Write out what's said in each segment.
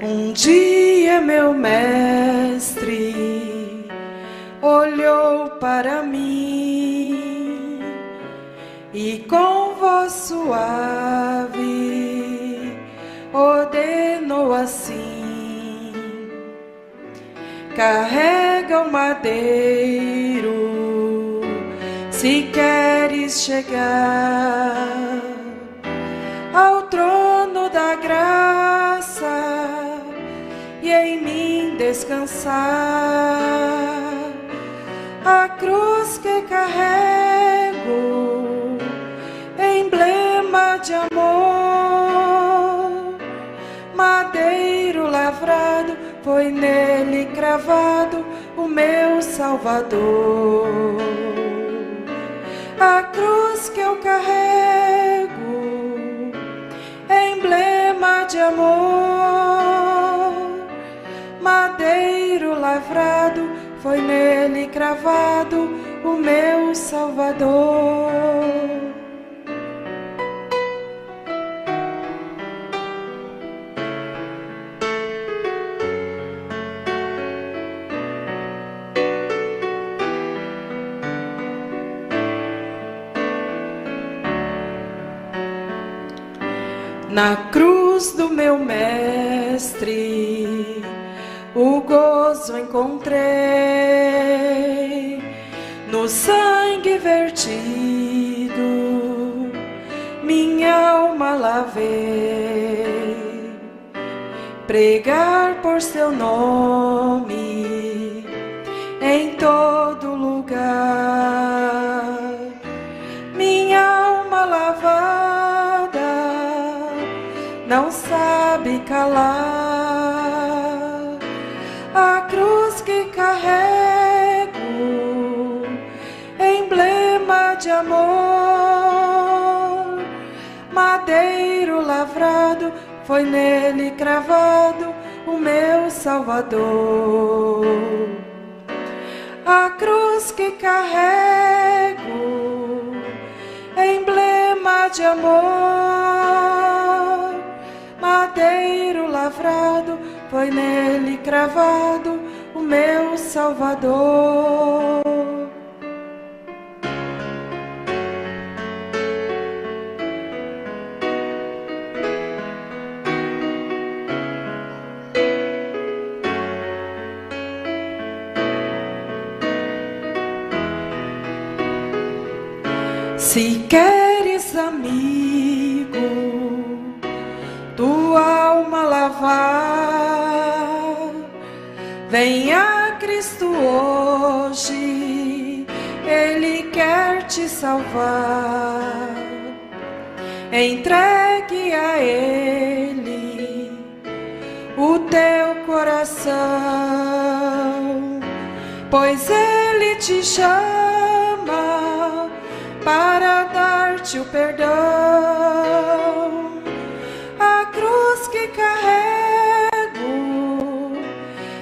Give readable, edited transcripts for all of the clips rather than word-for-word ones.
Um dia meu mestre olhou para mim e com voz suave ordenou assim: carrega o madeiro se queres chegar ao trono da graça e em mim descansar. A cruz que carrego, emblema de amor, madeiro lavrado, foi nele cravado o meu Salvador. A cruz que eu carrego, emblema de amor, madeiro lavrado, foi nele cravado o meu Salvador. Na cruz do meu mestre o gozo encontrei, no sangue vertido minha alma lavei. Pregar por seu nome em todo lugar, minha alma lavada não sabe calar. A cruz que carrego, emblema de amor, madeiro lavrado, foi nele cravado o meu Salvador. A cruz que carrego, emblema de amor, madeiro lavrado, foi nele cravado o meu Salvador. Se queres, amigo, tua alma lavar, vem a Cristo hoje, Ele quer te salvar. Entregue a Ele o teu coração, pois Ele te chama para dar-te o perdão. A cruz que carrego,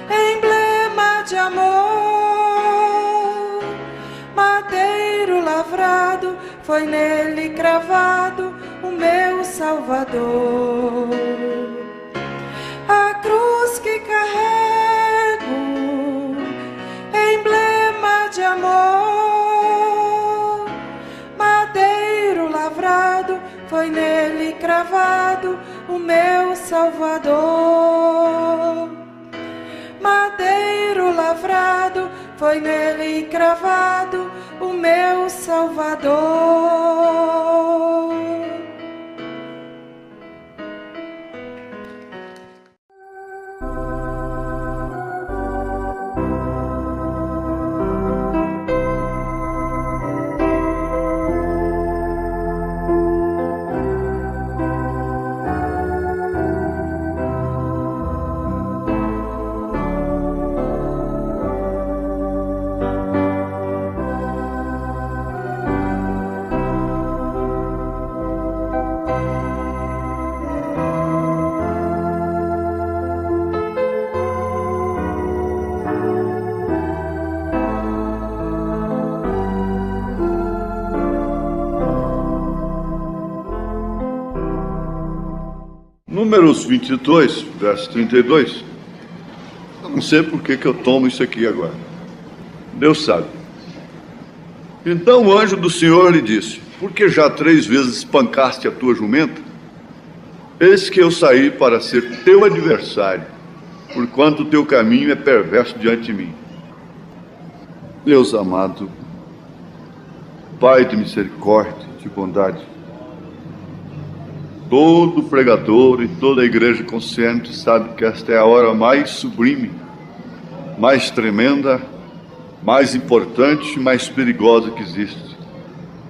emblema de amor, madeiro lavrado, foi nele cravado o meu Salvador. A cruz que carrego, emblema de amor, madeiro lavrado, foi nele cravado o meu Salvador. Madeiro lavrado, foi nele cravado o meu Salvador. Números 22, verso 32. Eu não sei por que eu tomo isso aqui agora. Deus sabe. Então o anjo do Senhor lhe disse: por que já 3 vezes espancaste a tua jumenta? Eis que eu saí para ser teu adversário, porquanto o teu caminho é perverso diante de mim. Deus amado, Pai de misericórdia, de bondade, todo pregador e toda a igreja consciente sabe que esta é a hora mais sublime, mais tremenda, mais importante e mais perigosa que existe.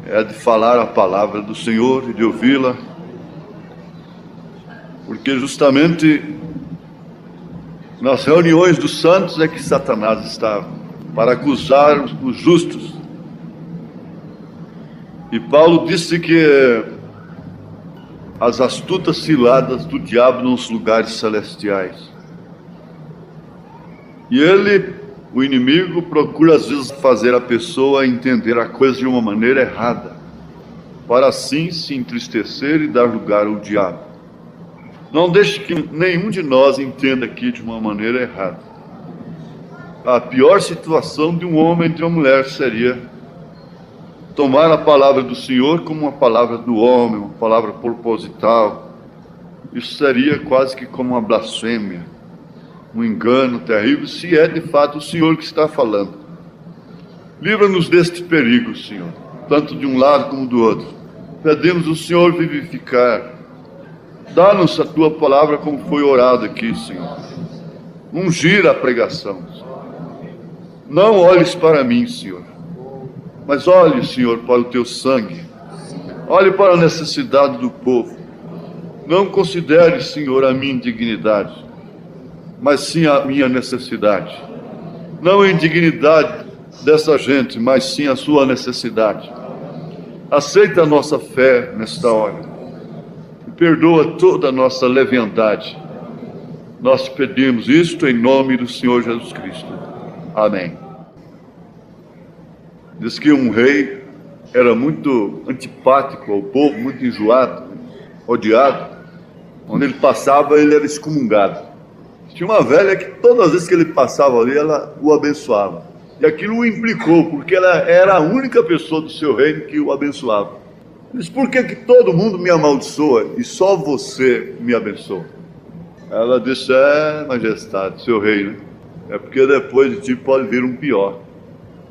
É de falar a palavra do Senhor e de ouvi-la, porque justamente nas reuniões dos santos é que Satanás estava, para acusar os justos. E Paulo disse que as astutas ciladas do diabo nos lugares celestiais. E ele, o inimigo, procura às vezes fazer a pessoa entender a coisa de uma maneira errada, para assim se entristecer e dar lugar ao diabo. Não deixe que nenhum de nós entenda aqui de uma maneira errada. A pior situação de um homem e de uma mulher seria tomar a palavra do Senhor como uma palavra do homem, uma palavra proposital. Isso seria quase que como uma blasfêmia, um engano terrível, se é de fato o Senhor que está falando. Livra-nos deste perigo, Senhor, tanto de um lado como do outro. Pedimos o Senhor vivificar. Dá-nos a tua palavra como foi orado aqui, Senhor. Ungir a pregação. Não olhes para mim, Senhor, mas olhe, Senhor, para o teu sangue. Olhe para a necessidade do povo. Não considere, Senhor, a minha indignidade, mas sim a minha necessidade. Não a indignidade dessa gente, mas sim a sua necessidade. Aceita a nossa fé nesta hora. Perdoa toda a nossa leviandade. Nós pedimos isto em nome do Senhor Jesus Cristo. Amém. Diz que um rei era muito antipático ao povo, muito enjoado, odiado. Onde ele passava, ele era excomungado. Tinha uma velha que todas as vezes que ele passava ali, ela o abençoava. E aquilo o implicou, porque ela era a única pessoa do seu reino que o abençoava. Ele disse: por que todo mundo me amaldiçoa e só você me abençoa? Ela disse: majestade, seu rei, né? É porque depois de ti pode vir um pior.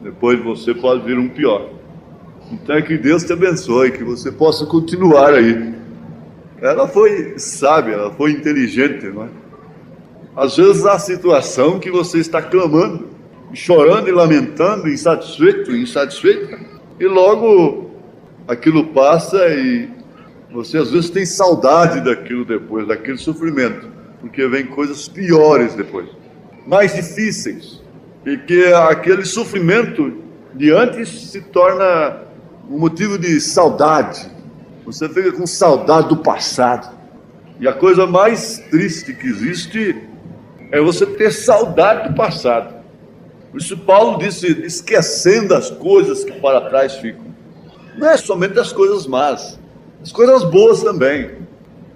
Depois de você pode vir um pior. Então é que Deus te abençoe, que você possa continuar aí. Ela foi sábia, ela foi inteligente, não é? Às vezes há situação que você está clamando, chorando e lamentando, insatisfeito, e logo aquilo passa e você às vezes tem saudade daquilo depois, daquele sofrimento, porque vem coisas piores depois, mais difíceis, e que aquele sofrimento de antes se torna um motivo de saudade. Você fica com saudade do passado, e a coisa mais triste que existe é você ter saudade do passado. Por isso Paulo disse: esquecendo as coisas que para trás ficam. Não é somente as coisas más, as coisas boas também.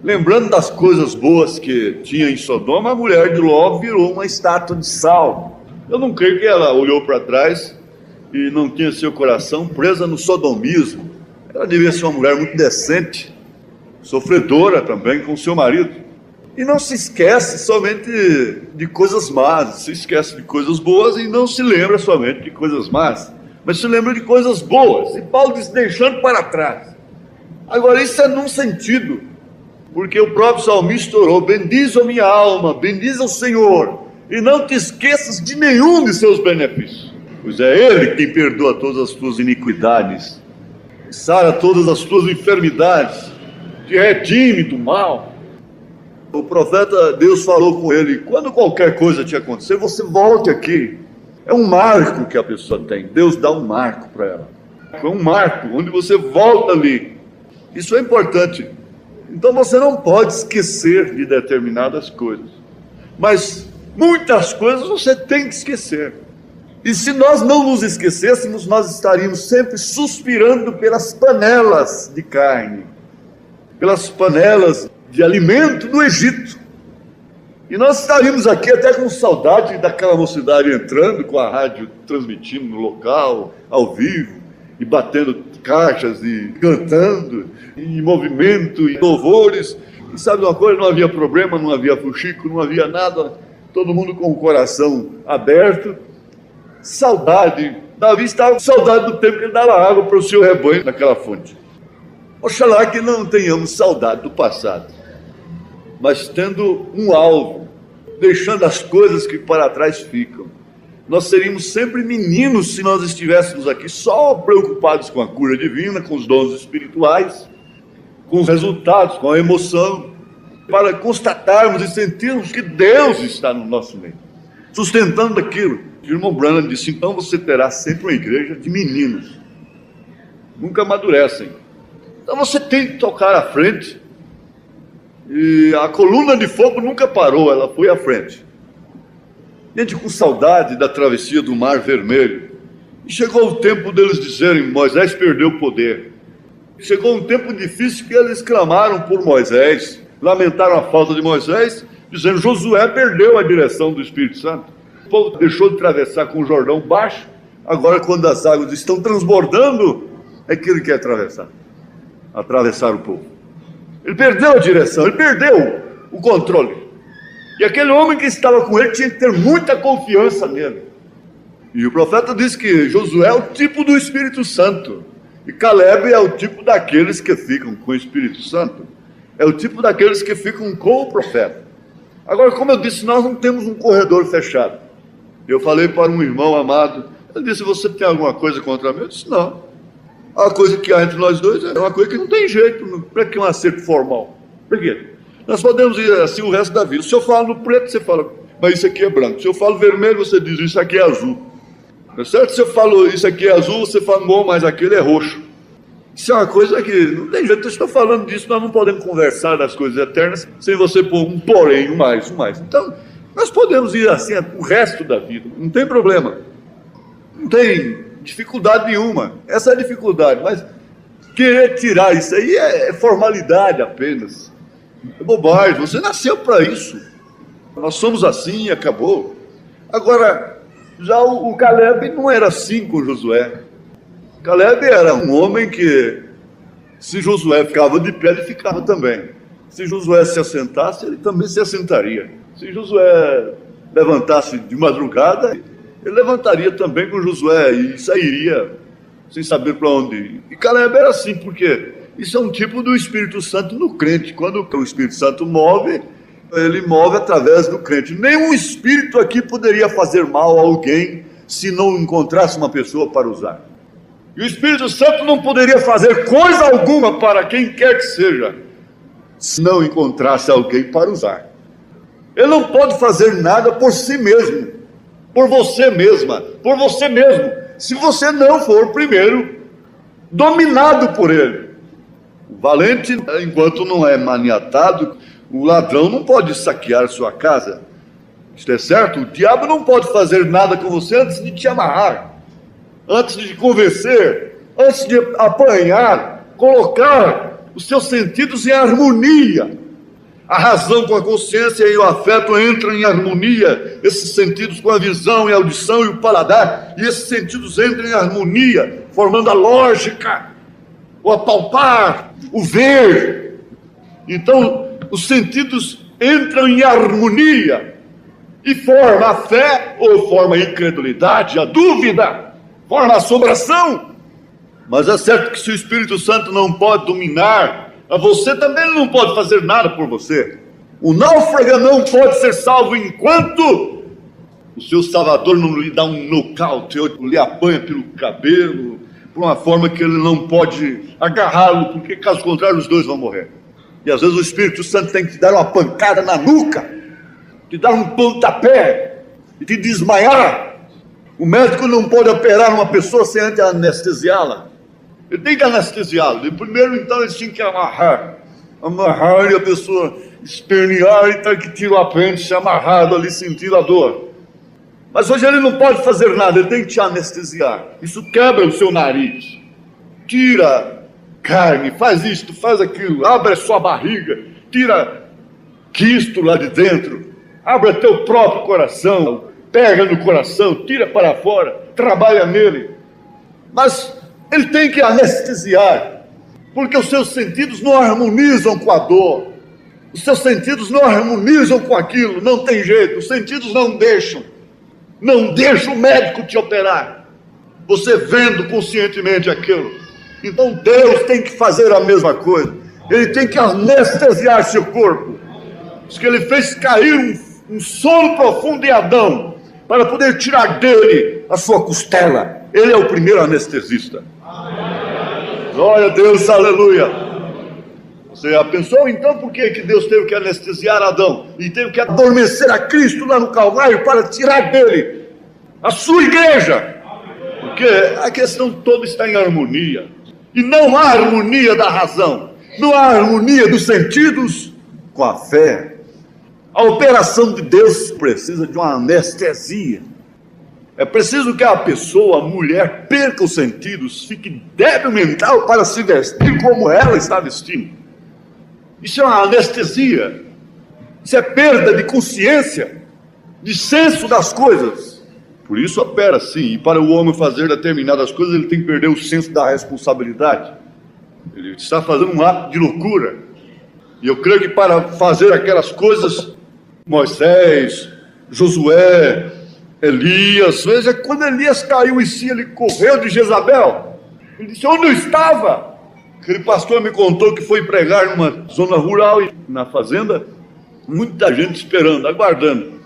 Lembrando das coisas boas que tinha em Sodoma, a mulher de Ló virou uma estátua de sal. Eu não creio que ela olhou para trás e não tinha seu coração presa no sodomismo. Ela devia ser uma mulher muito decente, sofredora também com seu marido. E não se esquece somente de coisas más, se esquece de coisas boas e não se lembra somente de coisas más, mas se lembra de coisas boas. E Paulo diz: deixando para trás. Agora isso é num sentido, porque o próprio salmista orou: bendiz a minha alma, bendiz ao Senhor, e não te esqueças de nenhum de seus benefícios, pois é Ele quem perdoa todas as tuas iniquidades, sara todas as tuas enfermidades, te redime do mal. O profeta, Deus falou com ele: quando qualquer coisa te acontecer, você volte aqui. É um marco que a pessoa tem. Deus dá um marco para ela. É um marco onde você volta ali. Isso é importante. Então você não pode esquecer de determinadas coisas, mas muitas coisas você tem que esquecer. E se nós não nos esquecêssemos, nós estaríamos sempre suspirando pelas panelas de carne, pelas panelas de alimento no Egito. E nós estaríamos aqui até com saudade daquela mocidade entrando com a rádio, transmitindo no local, ao vivo, e batendo caixas, e cantando, e movimento, e louvores. E sabe uma coisa? Não havia problema, não havia fuxico, não havia nada. Todo mundo com o coração aberto. Saudade. Davi estava com saudade do tempo que ele dava água para o seu rebanho naquela fonte. Oxalá que não tenhamos saudade do passado, mas tendo um alvo, deixando as coisas que para trás ficam. Nós seríamos sempre meninos se nós estivéssemos aqui só preocupados com a cura divina, com os dons espirituais, com os resultados, com a emoção, para constatarmos e sentirmos que Deus está no nosso meio, sustentando aquilo. O irmão Branham disse: então você terá sempre uma igreja de meninos, nunca amadurecem. Então você tem que tocar à frente. E a coluna de fogo nunca parou, ela foi à frente. Gente com saudade da travessia do Mar Vermelho. E chegou o tempo deles dizerem: Moisés perdeu o poder. Chegou um tempo difícil que eles clamaram por Moisés, lamentaram a falta de Moisés, dizendo: Josué perdeu a direção do Espírito Santo. O povo deixou de atravessar com o Jordão baixo. Agora, quando as águas estão transbordando, é que ele quer atravessar o povo. Ele perdeu a direção, ele perdeu o controle. E aquele homem que estava com ele tinha que ter muita confiança nele. E o profeta diz que Josué é o tipo do Espírito Santo, e Caleb é o tipo daqueles que ficam com o Espírito Santo, é o tipo daqueles que ficam com o profeta. Agora, como eu disse, nós não temos um corredor fechado. Eu falei para um irmão amado, ele disse: você tem alguma coisa contra mim? Eu disse: não. A coisa que há entre nós dois é uma coisa que não tem jeito. Para que um acerto formal? Por quê? Nós podemos ir assim o resto da vida. Se eu falo no preto, você fala: mas isso aqui é branco. Se eu falo vermelho, você diz: isso aqui é azul. Tá certo? Se eu falo isso aqui é azul, você fala: bom, mas aquele é roxo. Isso é uma coisa que não tem jeito. Eu estou falando disso, nós não podemos conversar das coisas eternas sem você pôr um porém, um mais. Então, nós podemos ir assim o resto da vida. Não tem problema. Não tem dificuldade nenhuma. Essa é a dificuldade, mas querer tirar isso aí é formalidade apenas. É bobagem. Você nasceu para isso. Nós somos assim e acabou. Agora, já o Caleb não era assim com Josué. Caleb era um homem que, se Josué ficava de pé, ele ficava também. Se Josué se assentasse, ele também se assentaria. Se Josué levantasse de madrugada, ele levantaria também com Josué e sairia sem saber para onde ir. E Caleb era assim, porque isso é um tipo do Espírito Santo no crente. Quando o Espírito Santo move, ele move através do crente. Nenhum espírito aqui poderia fazer mal a alguém se não encontrasse uma pessoa para usar. E o Espírito Santo não poderia fazer coisa alguma para quem quer que seja, se não encontrasse alguém para usar. Ele não pode fazer nada por si mesmo, por você mesma, por você mesmo, se você não for primeiro dominado por ele. O valente, enquanto não é maniatado, o ladrão não pode saquear sua casa. Isto é certo? O diabo não pode fazer nada com você antes de te amarrar, antes de te convencer, antes de apanhar, colocar os seus sentidos em harmonia. A razão com a consciência e o afeto entram em harmonia, esses sentidos com a visão e a audição e o paladar, e esses sentidos entram em harmonia, formando a lógica, o apalpar, o ver. Então, os sentidos entram em harmonia e forma a fé ou forma a incredulidade, a dúvida, forma a assombração. Mas é certo que se o Espírito Santo não pode dominar a você, também não pode fazer nada por você. O náufrago não pode ser salvo enquanto o seu Salvador não lhe dá um nocaute, ou lhe apanha pelo cabelo, por uma forma que ele não pode agarrá-lo, porque caso contrário os dois vão morrer. E às vezes o Espírito Santo tem que te dar uma pancada na nuca, te dar um pontapé e te desmaiar. O médico não pode operar uma pessoa sem antes anestesiá-la. Ele tem que anestesiá-la. Primeiro, então, ele tinha que amarrar e a pessoa espernear e ter que tirar o apêndice amarrado ali, sentindo a dor. Mas hoje ele não pode fazer nada, ele tem que te anestesiar. Isso quebra o seu nariz. Tira carne, faz isto, faz aquilo, abre a sua barriga tira quisto lá de dentro, abre teu próprio coração, pega no coração, tira para fora, trabalha nele. Mas ele tem que anestesiar, porque os seus sentidos não harmonizam com a dor. Os seus sentidos não harmonizam com aquilo, não tem jeito, os sentidos não deixam o médico te operar, você vendo conscientemente aquilo. Então Deus tem que fazer a mesma coisa, ele tem que anestesiar seu corpo. Diz que ele fez cair um sono profundo em Adão, para poder tirar dele a sua costela. Ele é o primeiro anestesista. Glória a Deus, aleluia. Você já pensou então por que Deus teve que anestesiar Adão e teve que adormecer a Cristo lá no Calvário para tirar dele a sua igreja? Porque a questão toda está em harmonia. E não há harmonia da razão, não há harmonia dos sentidos com a fé. A operação de Deus precisa de uma anestesia. É preciso que a pessoa, a mulher, perca os sentidos, fique débil mental para se vestir como ela está vestindo. Isso é uma anestesia, isso é perda de consciência, de senso das coisas. Por isso opera assim, e para o homem fazer determinadas coisas, ele tem que perder o senso da responsabilidade. Ele está fazendo um ato de loucura. E eu creio que para fazer aquelas coisas, Moisés, Josué, Elias, veja, quando Elias caiu em si, ele correu de Jezabel. Ele disse: onde eu estava? Aquele pastor me contou que foi pregar numa zona rural, na fazenda, muita gente esperando, aguardando.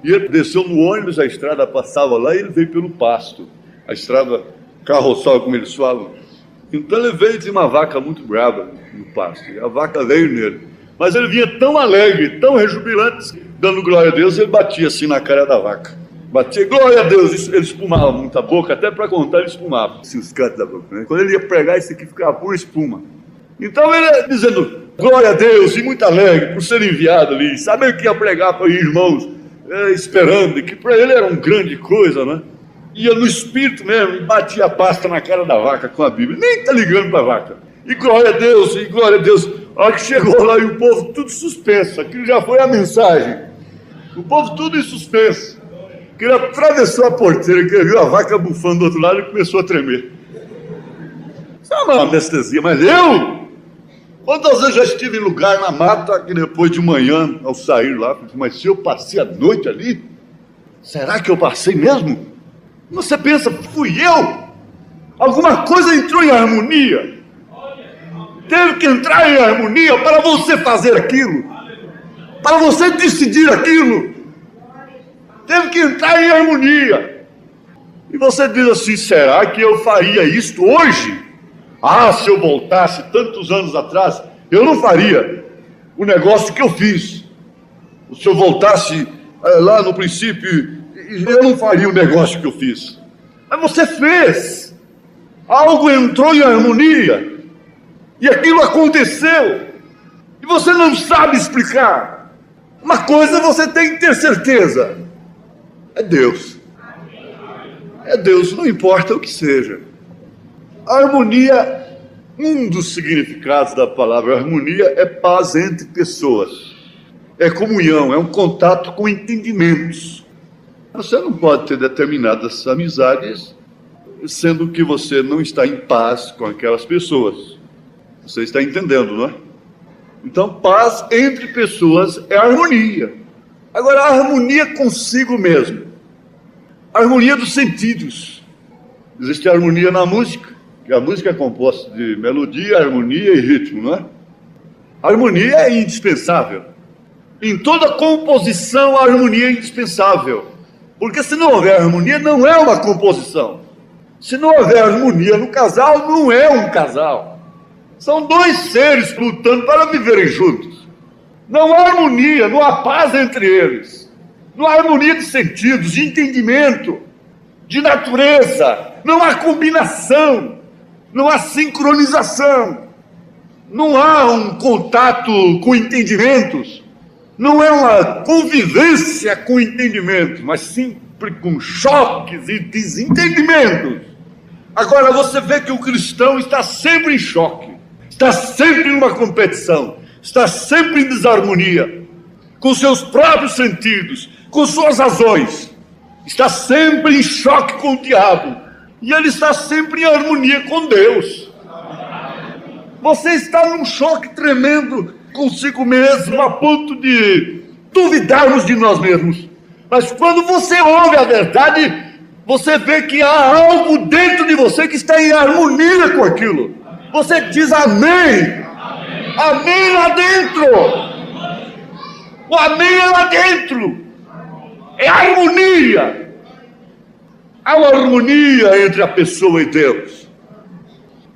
E ele desceu no ônibus, a estrada passava lá e ele veio pelo pasto. A estrada carroçal, como eles falam. Então ele veio de uma vaca muito brava no pasto. E a vaca veio nele. Mas ele vinha tão alegre, tão rejubilante, dando glória a Deus, ele batia assim na cara da vaca. Batia, glória a Deus, ele espumava muita boca, até para contar ele espumava. Assim, os cantos da boca, né? Quando ele ia pregar, isso aqui ficava pura espuma. Então ele dizendo, glória a Deus, e muito alegre por ser enviado ali, saber que ia pregar para irmãos, esperando, que para ele era uma grande coisa, né? Ia no espírito mesmo, e batia a pasta na cara da vaca com a Bíblia, nem tá ligando para a vaca. E glória a Deus, e glória a Deus. A hora que chegou lá e o povo tudo suspenso, aquilo já foi a mensagem. O povo tudo em suspenso. Que ele atravessou a porteira, que ele viu a vaca bufando do outro lado e começou a tremer. Isso é uma anestesia, mas eu? Quantas vezes já estive em lugar na mata, que depois de manhã, ao sair lá, mas se eu passei a noite ali, será que eu passei mesmo? Você pensa, fui eu? Alguma coisa entrou em harmonia. Teve que entrar em harmonia para você fazer aquilo, para você decidir aquilo. Teve que entrar em harmonia. E você diz assim, será que eu faria isto hoje? Ah, se eu voltasse tantos anos atrás, eu não faria o negócio que eu fiz. Se eu voltasse lá no princípio, eu não faria o negócio que eu fiz. Mas você fez. Algo entrou em harmonia. E aquilo aconteceu. E você não sabe explicar. Uma coisa você tem que ter certeza. É Deus. É Deus, não importa o que seja. A harmonia, um dos significados da palavra harmonia é paz entre pessoas. É comunhão, é um contato com entendimentos. Você não pode ter determinadas amizades sendo que você não está em paz com aquelas pessoas. Você está entendendo, não é? Então, paz entre pessoas é harmonia. Agora, a harmonia consigo mesmo. A harmonia dos sentidos. Existe a harmonia na música, que a música é composta de melodia, harmonia e ritmo, não é? A harmonia é indispensável. Em toda composição, a harmonia é indispensável. Porque se não houver harmonia, não é uma composição. Se não houver harmonia no casal, não é um casal. São dois seres lutando para viverem juntos. Não há harmonia, não há paz entre eles. Não há harmonia de sentidos, de entendimento, de natureza. Não há combinação, não há sincronização. Não há um contato com entendimentos. Não é uma convivência com entendimentos, mas sempre com choques e desentendimentos. Agora você vê que o cristão está sempre em choque. Está sempre numa competição, está sempre em desarmonia com seus próprios sentidos, com suas razões, está sempre em choque com o diabo, e ele está sempre em harmonia com Deus. Você está num choque tremendo consigo mesmo, a ponto de duvidarmos de nós mesmos. Mas quando você ouve a verdade, você vê que há algo dentro de você que está em harmonia com aquilo. Você diz amém. Amém lá dentro. O amém é lá dentro. É harmonia. Há uma harmonia entre a pessoa e Deus.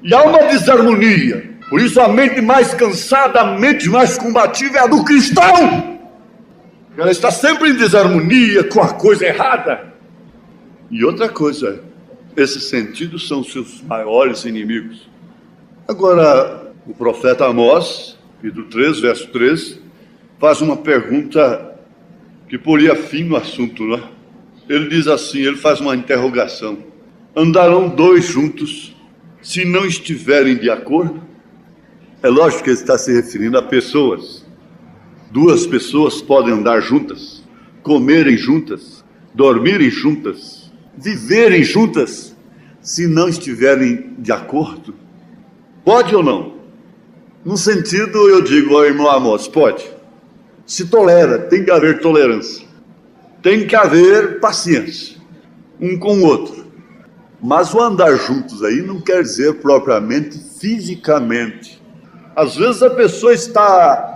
E há uma desarmonia. Por isso a mente mais cansada, a mente mais combativa é a do cristão. Ela está sempre em desarmonia com a coisa errada. E outra coisa, esses sentidos são seus maiores inimigos. Agora, o profeta Amós, capítulo 3, verso 3, faz uma pergunta que poria fim no assunto, não é? Ele diz assim, ele faz uma interrogação. Andarão dois juntos se não estiverem de acordo? É lógico que ele está se referindo a pessoas. Duas pessoas podem andar juntas, comerem juntas, dormirem juntas, viverem juntas, se não estiverem de acordo? Pode ou não? No sentido, eu digo ao irmão Amós, pode. Se tolera, tem que haver tolerância. Tem que haver paciência, um com o outro. Mas o andar juntos aí não quer dizer propriamente fisicamente. Às vezes a pessoa está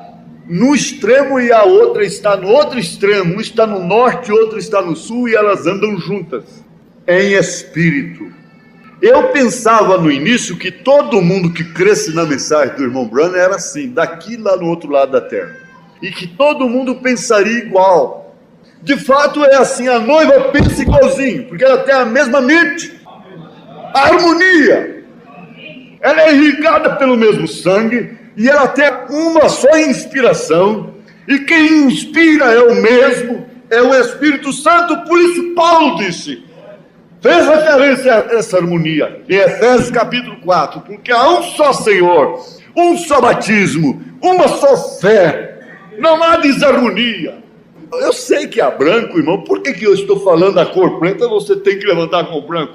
no extremo e a outra está no outro extremo. Um está no norte, o outro está no sul, e elas andam juntas, em espírito. Eu pensava no início que todo mundo que cresce na mensagem do irmão Branham era assim, daqui lá no outro lado da terra. E que todo mundo pensaria igual. De fato é assim, a noiva pensa igualzinho, porque ela tem a mesma mente. A harmonia. Ela é irrigada pelo mesmo sangue, e ela tem uma só inspiração, e quem inspira é o mesmo, é o Espírito Santo. Por isso Paulo disse, fez referência a essa harmonia em Efésios capítulo 4, porque há um só Senhor, um só batismo, uma só fé, não há desarmonia. Eu sei que há branco, irmão, por que eu estou falando da cor preta, você tem que levantar a cor branco?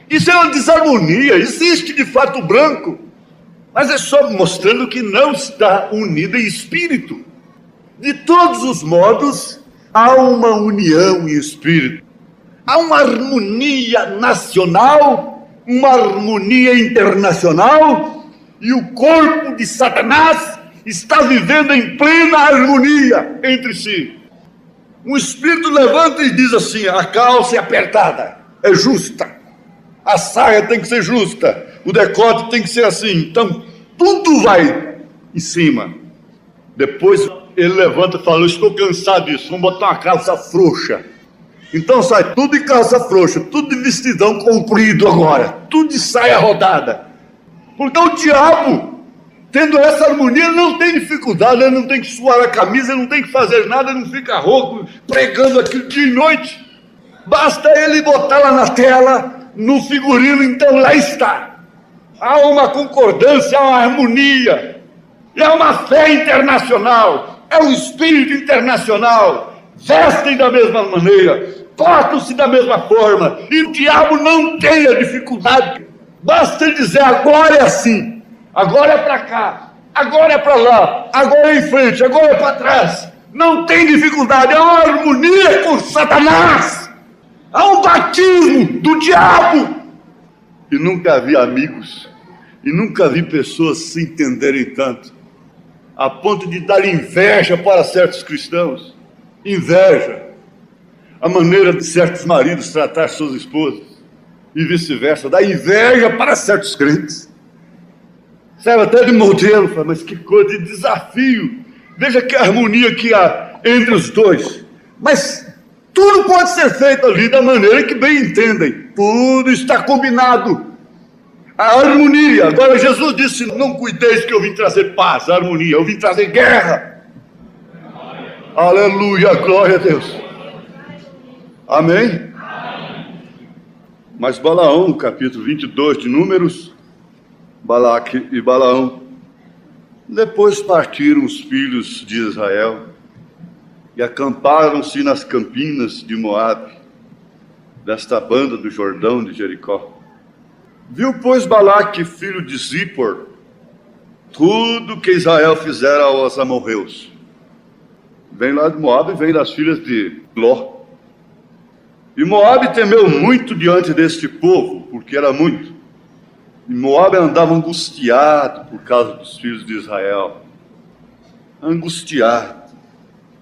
Isso é uma desarmonia, existe de fato o branco, mas é só mostrando que não está unido em espírito. De todos os modos, há uma união em espírito. Há uma harmonia nacional, uma harmonia internacional, e o corpo de Satanás está vivendo em plena harmonia entre si. Um espírito levanta e diz assim, a calça é apertada, é justa, a saia tem que ser justa, o decote tem que ser assim, então tudo vai em cima. Depois ele levanta e fala, eu estou cansado disso, vamos botar uma calça frouxa. Então sai tudo de calça frouxa, tudo de vestidão comprido agora, tudo de saia rodada. Porque o diabo, tendo essa harmonia, ele não tem dificuldade, ele não tem que suar a camisa, ele não tem que fazer nada, ele não fica rouco, pregando aquilo dia e noite. Basta ele botar lá na tela, no figurino, então lá está. Há uma concordância, há uma harmonia, é uma fé internacional, é um espírito internacional, vestem da mesma maneira, portam-se da mesma forma, e o diabo não tem a dificuldade. Basta ele dizer, agora é assim, agora é para cá, agora é para lá, agora é em frente, agora é para trás. Não tem dificuldade, há uma harmonia com Satanás, há um batismo do diabo. E nunca vi amigos, e nunca vi pessoas se entenderem tanto, a ponto de dar inveja para certos cristãos. Inveja, a maneira de certos maridos tratar suas esposas, e vice-versa, dá inveja para certos crentes. Serve até de modelo, mas que coisa de desafio. Veja que harmonia que há entre os dois. Mas tudo pode ser feito ali da maneira que bem entendem. Tudo está combinado. A harmonia. Agora Jesus disse, não cuideis que eu vim trazer paz, harmonia. Eu vim trazer guerra. Aleluia, glória a Deus. Amém? Mas Balaão, no capítulo 22 de Números, Balaque e Balaão Depois partiram os filhos de Israel e acamparam-se nas campinas de Moabe, desta banda do Jordão de Jericó. Viu, pois, Balaque, filho de Zippor, tudo que Israel fizera aos amorreus. Vem lá de Moabe, vem das filhas de Ló. E Moabe temeu muito diante deste povo, porque era muito. E Moabe andava angustiado por causa dos filhos de Israel. Angustiado,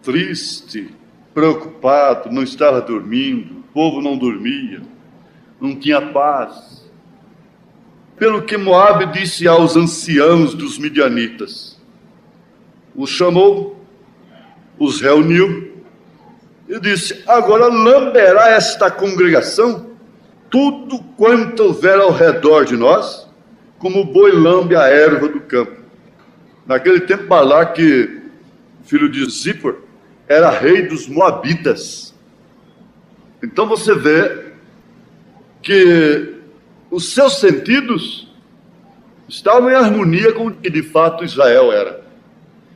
triste, preocupado, não estava dormindo, o povo não dormia, não tinha paz. Pelo que Moabe disse aos anciãos dos midianitas, os chamou, os reuniu e disse: agora lamberá esta congregação tudo quanto houver ao redor de nós, como o boi lambe a erva do campo. Naquele tempo, Balaque, filho de Zippor, era rei dos Moabitas. Então você vê que os seus sentidos estavam em harmonia com o que de fato Israel era.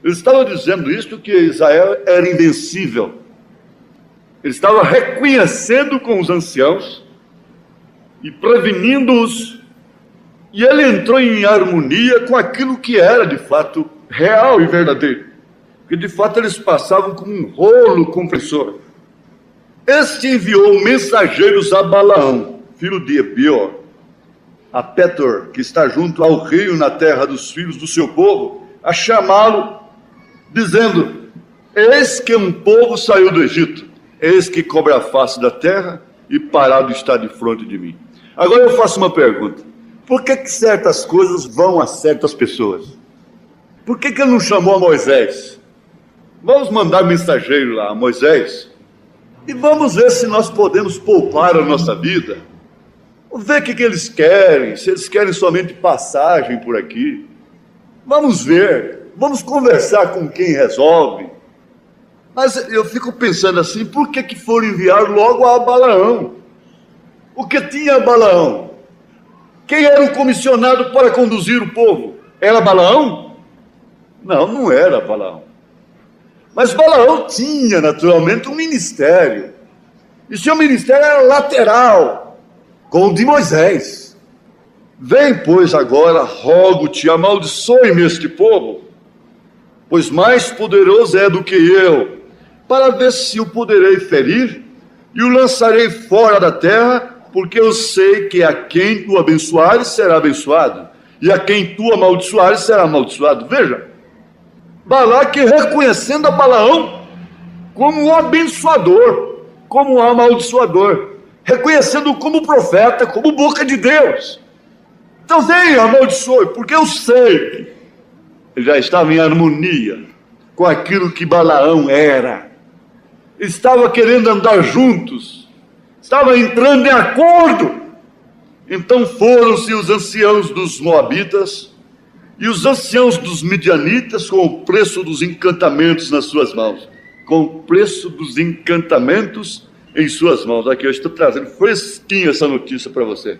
Ele estava dizendo isso, que Israel era invencível. Ele estava reconhecendo com os anciãos e prevenindo-os, e ele entrou em harmonia com aquilo que era de fato real e verdadeiro, porque de fato eles passavam como um rolo compressor. Este enviou mensageiros a Balaão, filho de Beor, a Petor, que está junto ao rio na terra dos filhos do seu povo, a chamá-lo, dizendo: eis que um povo saiu do Egito, eis que cobre a face da terra e parado está de frente de mim. Agora eu faço uma pergunta: por que certas coisas vão a certas pessoas? Por que ele não chamou a Moisés? Vamos mandar mensageiro lá a Moisés e vamos ver se nós podemos poupar a nossa vida. Vamos ver o que eles querem, se eles querem somente passagem por aqui. Vamos ver, vamos conversar com quem resolve. Mas eu fico pensando assim, por que foram enviar logo a Balaão? O que tinha Balaão? Quem era o comissionado para conduzir o povo? Era Balaão? Não, não era Balaão. Mas Balaão tinha, naturalmente, um ministério. E seu ministério era lateral, com o de Moisés. Vem, pois, agora, rogo-te, amaldiçoe-me este povo, pois mais poderoso é do que eu, para ver se o poderei ferir, e o lançarei fora da terra, porque eu sei que a quem tu abençoares será abençoado, e a quem tu amaldiçoares será amaldiçoado. Veja, Balaque reconhecendo a Balaão como um abençoador, como um amaldiçoador, reconhecendo como profeta, como boca de Deus. Então venha, amaldiçoe, porque eu sei que ele já estava em harmonia com aquilo que Balaão era. Estava querendo andar juntos, estava entrando em acordo. Então foram-se os anciãos dos Moabitas e os anciãos dos Midianitas com o preço dos encantamentos nas suas mãos. Com o preço dos encantamentos em suas mãos. Aqui eu estou trazendo fresquinha essa notícia para você.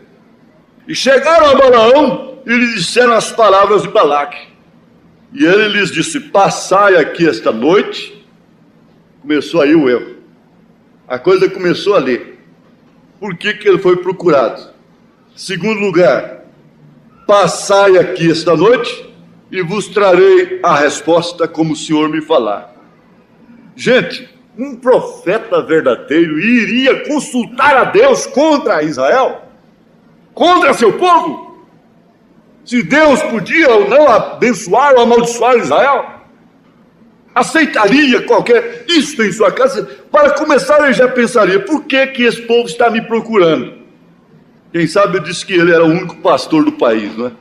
E chegaram a Balaão e lhe disseram as palavras de Balaque. E ele lhes disse: passai aqui esta noite. Começou aí o erro. A coisa começou ali. Por que ele foi procurado? Segundo lugar, passai aqui esta noite e vos trarei a resposta como o Senhor me falar. Gente, um profeta verdadeiro iria consultar a Deus contra Israel? Contra seu povo? Se Deus podia ou não abençoar ou amaldiçoar Israel? Aceitaria qualquer isto em sua casa? Para começar, ele já pensaria: por que esse povo está me procurando? Quem sabe eu disse que ele era o único pastor do país, não é?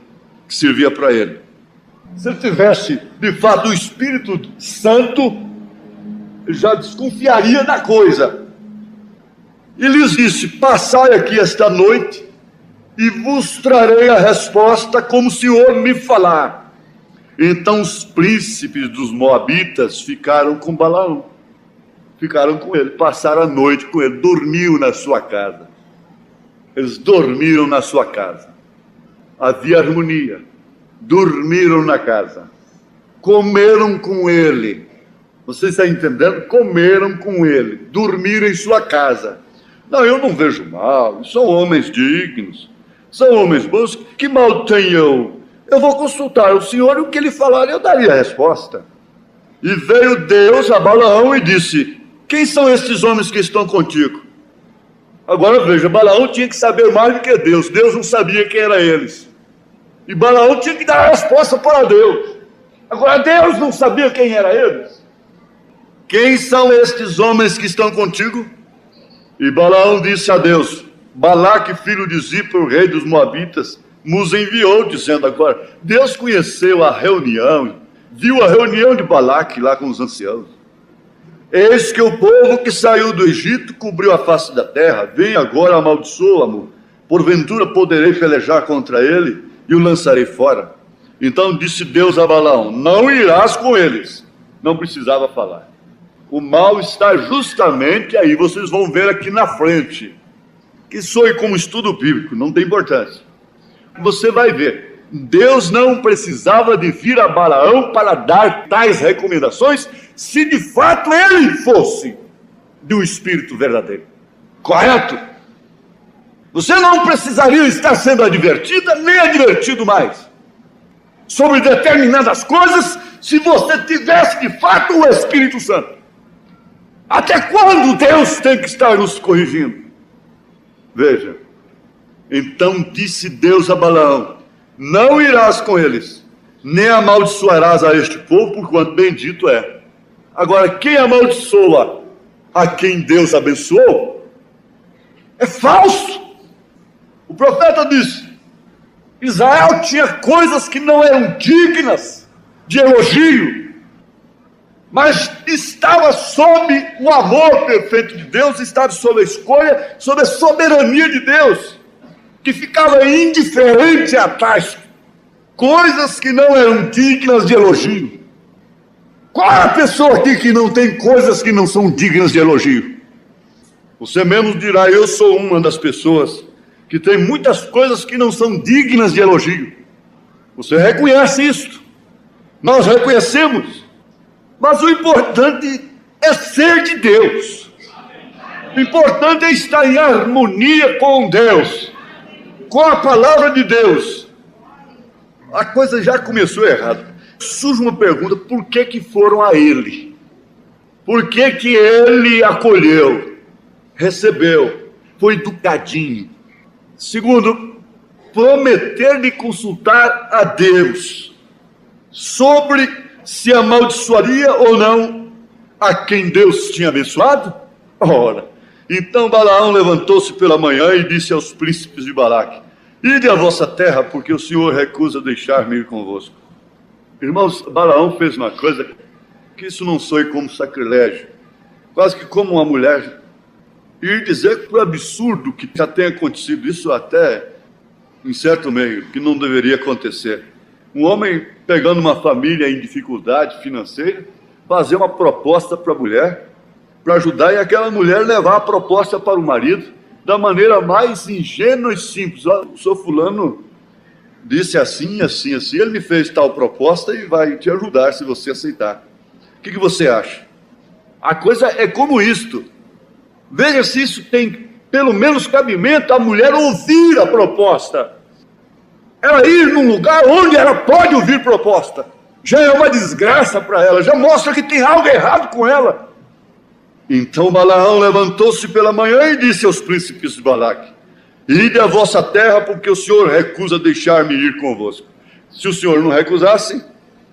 Que servia para ele. Se ele tivesse, de fato, o Espírito Santo, ele já desconfiaria da coisa. E lhes disse: passai aqui esta noite e vos trarei a resposta como o Senhor me falar. Então os príncipes dos Moabitas ficaram com Balaão. Ficaram com ele, passaram a noite com ele, dormiam na sua casa. Eles dormiram na sua casa. Havia harmonia. Dormiram na casa. comeram com ele. Você está entendendo? Comeram com ele, dormiram em sua casa. Não, eu não vejo mal, são homens dignos, são homens bons, que mal tem eu? Eu vou consultar o Senhor e o que ele falar eu daria a resposta. E veio Deus a Balaão e disse: quem são estes homens que estão contigo? Agora veja, Balaão tinha que saber mais do que Deus. Deus não sabia quem eram eles. E Balaão tinha que dar a resposta para Deus. Agora Deus não sabia quem eram eles. Quem são estes homens que estão contigo? E Balaão disse a Deus: Balaque, filho de Zippor, rei dos Moabitas, nos enviou, dizendo. Agora, Deus conheceu a reunião, viu a reunião de Balaque lá com os anciãos. Eis que o povo que saiu do Egito cobriu a face da terra. Vem agora, amaldiçoa-mo. Porventura poderei pelejar contra ele e o lançarei fora. Então disse Deus a Balaão: não irás com eles. Não precisava falar. O mal está justamente aí. Vocês vão ver aqui na frente. Que soe como estudo bíblico, não tem importância. Você vai ver. Deus não precisava de vir a Balaão para dar tais recomendações, se de fato ele fosse de um espírito verdadeiro. Correto? Você não precisaria estar sendo advertida, nem advertido mais, sobre determinadas coisas, se você tivesse de fato o Espírito Santo. Até quando Deus tem que estar nos corrigindo? Veja, então disse Deus a Balaão: não irás com eles, nem amaldiçoarás a este povo, porquanto bendito é. Agora, quem amaldiçoa a quem Deus abençoou é falso. O profeta disse: Israel tinha coisas que não eram dignas de elogio, mas estava sob o amor perfeito de Deus, estava sob a escolha, sob a soberania de Deus, que ficava indiferente a tais coisas que não eram dignas de elogio. Qual é a pessoa aqui que não tem coisas que não são dignas de elogio? Você mesmo dirá: eu sou uma das pessoas que tem muitas coisas que não são dignas de elogio. Você reconhece isso? Nós reconhecemos. Mas o importante é ser de Deus. O importante é estar em harmonia com Deus, com a palavra de Deus. A coisa já começou errada. Surge uma pergunta: por que foram a ele? Por que ele acolheu, recebeu, foi educadinho? Segundo, prometer-lhe consultar a Deus sobre se amaldiçoaria ou não a quem Deus tinha abençoado? Ora, então Balaão levantou-se pela manhã e disse aos príncipes de Balaque: ide à vossa terra, porque o Senhor recusa deixar-me ir convosco. Irmãos, Balaão fez uma coisa que isso não soe como sacrilégio, quase que como uma mulher ir dizer que o absurdo que já tem acontecido, isso até em certo meio, que não deveria acontecer. Um homem pegando uma família em dificuldade financeira, fazer uma proposta para a mulher, para ajudar, e aquela mulher levar a proposta para o marido da maneira mais ingênua e simples. O senhor fulano disse assim, assim, assim, ele me fez tal proposta e vai te ajudar se você aceitar. O que você acha? A coisa é como isto. Veja se isso tem pelo menos cabimento a mulher ouvir a proposta. Ela ir num lugar onde ela pode ouvir proposta já é uma desgraça para ela, já mostra que tem algo errado com ela. Então Balaão levantou-se pela manhã e disse aos príncipes de Balaque: ide à vossa terra, porque o Senhor recusa deixar-me ir convosco. Se o Senhor não recusasse,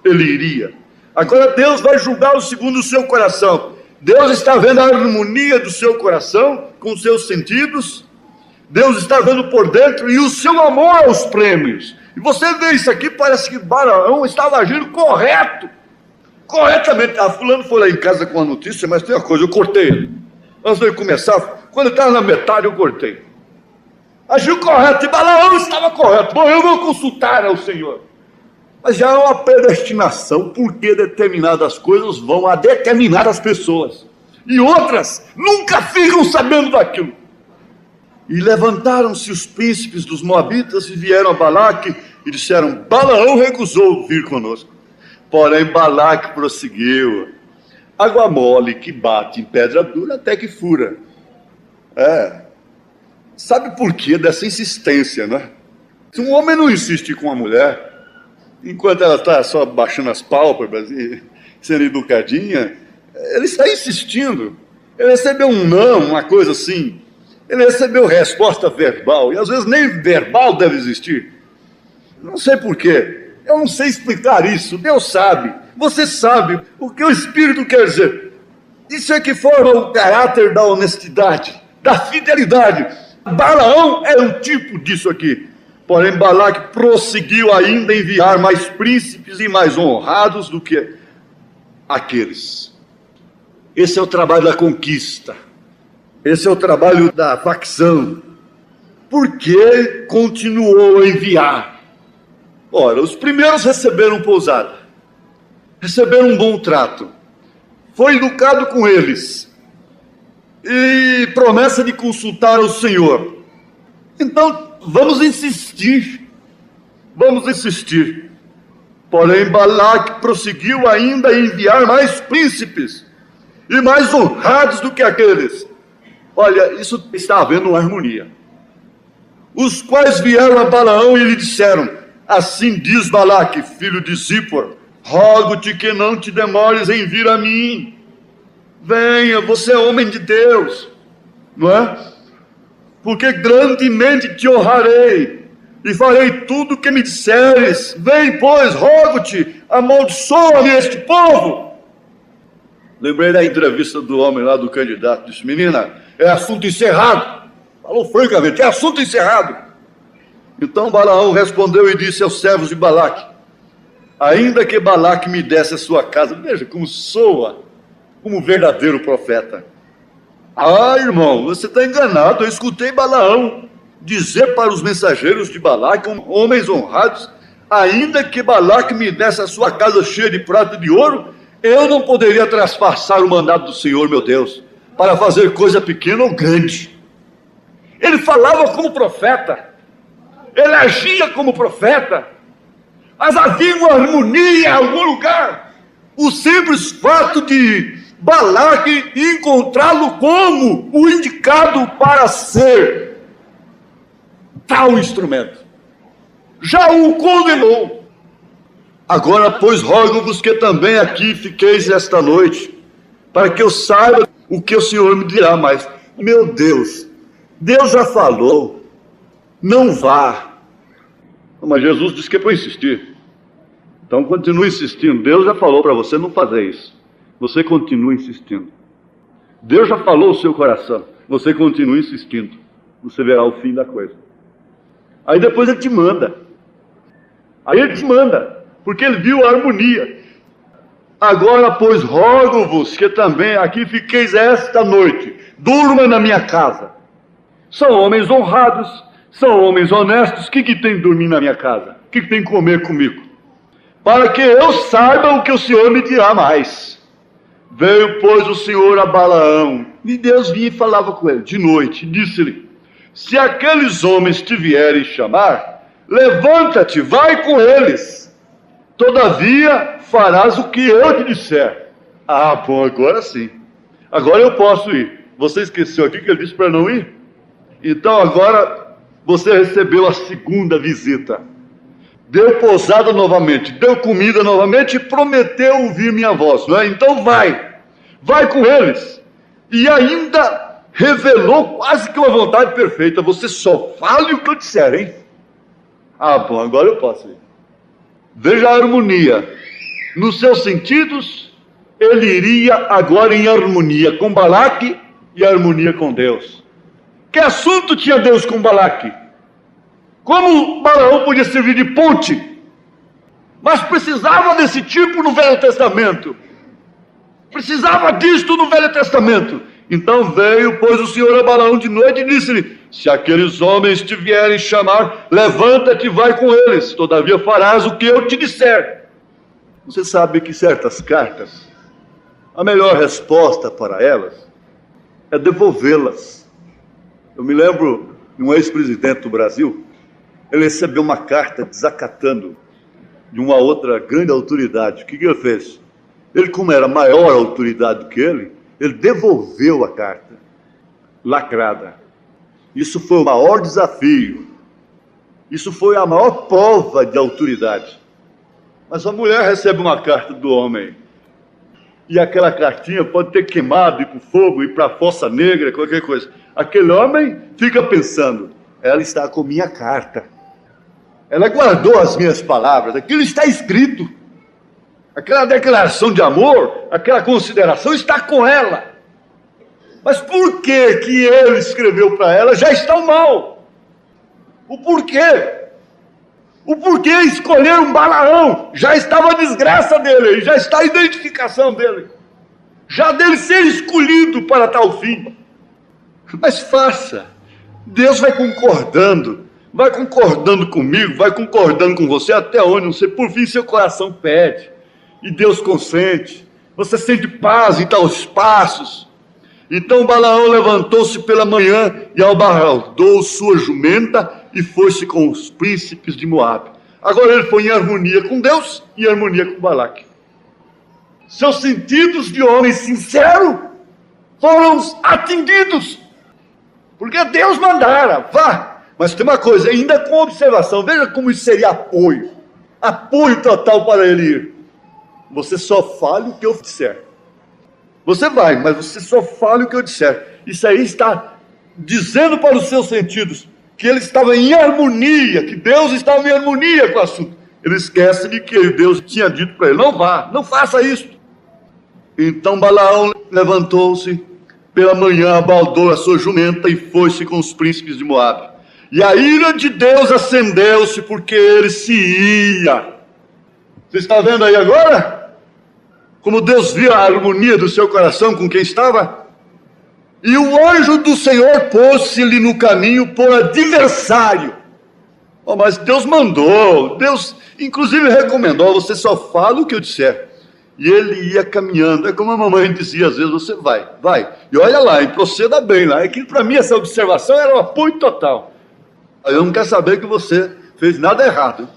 ele iria. Agora Deus vai julgá-lo segundo o seu coração. Deus está vendo a harmonia do seu coração com os seus sentidos. Deus está vendo por dentro, e o seu amor aos prêmios. E você vê isso aqui, parece que Balaão estava agindo corretamente. Fulano foi lá em casa com a notícia, mas tem uma coisa, eu cortei ele. Antes de ele começar, quando ele estava na metade, eu cortei. Agiu correto, e Balaão estava correto. Bom, eu vou consultar ao Senhor. Mas já há uma predestinação, porque determinadas coisas vão a determinadas pessoas, e outras nunca ficam sabendo daquilo. E levantaram-se os príncipes dos Moabitas e vieram a Balaque e disseram: Balaão recusou vir conosco. Porém, Balaque prosseguiu. Água mole que bate em pedra dura até que fura. Sabe por que dessa insistência, né? Se um homem não insiste com uma mulher, enquanto ela está só baixando as pálpebras e sendo educadinha, ele está insistindo. Ele recebeu um não, uma coisa assim. Ele recebeu resposta verbal, e às vezes nem verbal deve existir. Não sei por quê. Eu não sei explicar isso. Deus sabe. Você sabe o que o Espírito quer dizer. Isso é que forma o caráter da honestidade, da fidelidade. Balaão é um tipo disso aqui. Porém, Balaque prosseguiu ainda a enviar mais príncipes e mais honrados do que aqueles. Esse é o trabalho da conquista. Esse é o trabalho da facção. Por que continuou a enviar? Ora, os primeiros receberam pousada, receberam um bom trato, foi educado com eles, e promessa de consultar o Senhor. Então, vamos insistir. Porém, Balaque prosseguiu ainda a enviar mais príncipes, e mais honrados do que aqueles. Olha, isso está havendo uma harmonia. Os quais vieram a Balaão e lhe disseram: assim diz Balaque, filho de Zippor, rogo-te que não te demores em vir a mim. Venha, você é homem de Deus, não é? Porque grandemente te honrarei e farei tudo o que me disseres. Vem, pois, rogo-te, amaldiçoa-me este povo. Lembrei da entrevista do homem lá, do candidato. Disse: menina, é assunto encerrado. Falou francamente: é assunto encerrado. Então Balaão respondeu e disse aos servos de Balaque: ainda que Balaque me desse a sua casa. Veja como soa como verdadeiro profeta. Ah, irmão, você está enganado. Eu escutei Balaão dizer para os mensageiros de Balaque, homens honrados: ainda que Balaque me desse a sua casa cheia de prata e de ouro, eu não poderia traspassar o mandado do Senhor, meu Deus, para fazer coisa pequena ou grande. Ele falava como profeta, ele agia como profeta, mas havia uma harmonia em algum lugar. O simples fato de Balaque encontrá-lo como o indicado para ser tal instrumento, já o condenou. Agora, pois, rogo-vos que também aqui fiqueis esta noite, para que eu saiba o que o Senhor me dirá. Mas, meu Deus, Deus já falou, não vá. Mas Jesus disse que é para insistir. Então, continue insistindo. Deus já falou para você não fazer isso. Você continua insistindo. Deus já falou o seu coração. Você continua insistindo. Você verá o fim da coisa. Aí depois ele te manda. Porque ele viu a harmonia. Agora, pois, rogo-vos que também aqui fiqueis esta noite, durma na minha casa. São homens honrados, são homens honestos. O que tem de dormir na minha casa? O que tem de comer comigo? Para que eu saiba o que o Senhor me dirá mais. Veio, pois, o Senhor a Balaão, e Deus vinha e falava com ele de noite, e disse-lhe: se aqueles homens te vierem chamar, levanta-te, vai com eles. Todavia, farás o que eu te disser. Ah, bom, agora sim. Agora eu posso ir. Você esqueceu aqui que ele disse para não ir? Então agora você recebeu a segunda visita. Deu pousada novamente, deu comida novamente e prometeu ouvir minha voz, não é? Então vai com eles. E ainda revelou quase que uma vontade perfeita. Você só fale o que eu disser, hein? Ah, bom, agora eu posso ir. Veja a harmonia. Nos seus sentidos, ele iria agora em harmonia com Balaque e harmonia com Deus. Que assunto tinha Deus com Balaque? Como Balaão podia servir de ponte? Mas precisava desse tipo no Velho Testamento. Precisava disto no Velho Testamento. Então veio, pois, o Senhor a Balaão de noite e disse-lhe: se aqueles homens te vierem chamar, levanta-te e vai com eles. Todavia farás o que eu te disser. Você sabe que certas cartas, a melhor resposta para elas é devolvê-las. Eu me lembro de um ex-presidente do Brasil. Ele recebeu uma carta desacatando de uma outra grande autoridade. O que ele fez? Ele, como era maior autoridade do que ele devolveu a carta lacrada. Isso foi o maior desafio. Isso foi a maior prova de autoridade. Mas a mulher recebe uma carta do homem. E aquela cartinha pode ter queimado, ir para o fogo, ir para a fossa negra, qualquer coisa. Aquele homem fica pensando, ela está com minha carta. Ela guardou as minhas palavras, aquilo está escrito. Aquela declaração de amor, aquela consideração está com ela. Mas por que que ele escreveu para ela já está o mal? O porquê? O porquê escolher um Balaão? Já estava a desgraça dele, já está a identificação dele. Já dele ser escolhido para tal fim. Mas faça. Deus vai concordando comigo, vai concordando com você até onde, não sei, por fim seu coração pede. E Deus consente. Você sente paz em tais passos. Então Balaão levantou-se pela manhã e albardou sua jumenta e foi-se com os príncipes de Moabe. Agora ele foi em harmonia com Deus e em harmonia com Balaque. Seus sentidos de homem sincero foram atendidos, porque Deus mandara, vá. Mas tem uma coisa, ainda com observação, veja como isso seria apoio total para ele ir. Você só fale o que eu disser. Você vai, mas você só fale o que eu disser. Isso aí está dizendo para os seus sentidos que ele estava em harmonia, que Deus estava em harmonia com o assunto. Ele esquece de que Deus tinha dito para ele, não vá, não faça isso. Então Balaão levantou-se pela manhã, abaldou a sua jumenta e foi-se com os príncipes de Moabe. E a ira de Deus acendeu-se porque ele se ia. Você está vendo aí agora? Como Deus viu a harmonia do seu coração com quem estava? E o anjo do Senhor pôs-se-lhe no caminho por adversário. Oh, mas Deus mandou, Deus inclusive recomendou, você só fala o que eu disser. E ele ia caminhando, é como a mamãe dizia, às vezes você vai. E olha lá, e proceda bem lá. É que para mim essa observação era um apoio total. Eu não quero saber que você fez nada errado.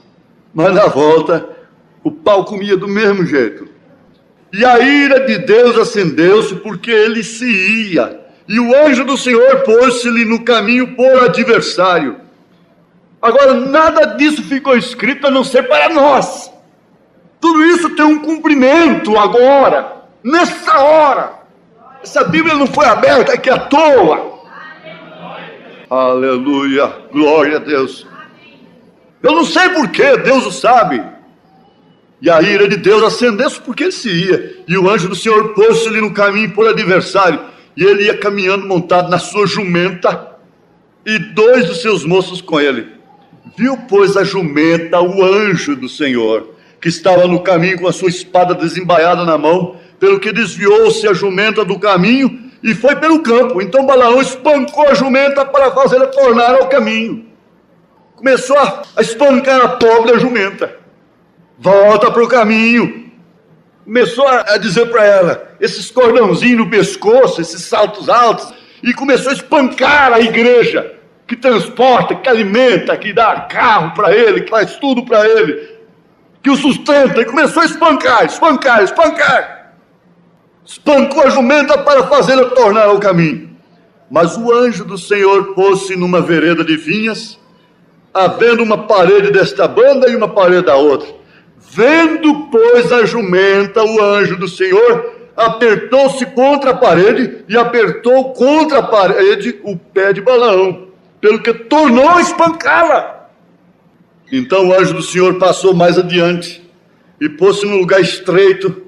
Mas na volta, o pau comia do mesmo jeito. E a ira de Deus acendeu-se porque ele se ia. E o anjo do Senhor pôs-se-lhe no caminho por adversário. Agora, nada disso ficou escrito a não ser para nós. Tudo isso tem um cumprimento agora, nessa hora. Essa Bíblia não foi aberta aqui à toa. Aleluia, glória a Deus. Eu não sei porquê, Deus o sabe. E a ira de Deus acendeu-se porque ele se ia. E o anjo do Senhor pôs-se-lhe no caminho por adversário. E ele ia caminhando montado na sua jumenta, e 2 dos seus moços com ele. Viu, pois, a jumenta, o anjo do Senhor, que estava no caminho com a sua espada desembaiada na mão, pelo que desviou-se a jumenta do caminho e foi pelo campo. Então Balaão espancou a jumenta para fazê-la tornar ao caminho. Começou a espancar a pobre jumenta. Volta para o caminho. Começou a dizer para ela, esses cordãozinhos no pescoço, esses saltos altos, e começou a espancar a igreja, que transporta, que alimenta, que dá carro para ele, que faz tudo para ele, que o sustenta, e começou a espancar. Espancou a jumenta para fazê-la tornar ao caminho. Mas o anjo do Senhor pôs-se numa vereda de vinhas, havendo uma parede desta banda e uma parede da outra. Vendo, pois, a jumenta, o anjo do Senhor apertou-se contra a parede e apertou contra a parede o pé de Balaão, pelo que tornou a espancá-la. Então o anjo do Senhor passou mais adiante e pôs-se num lugar estreito.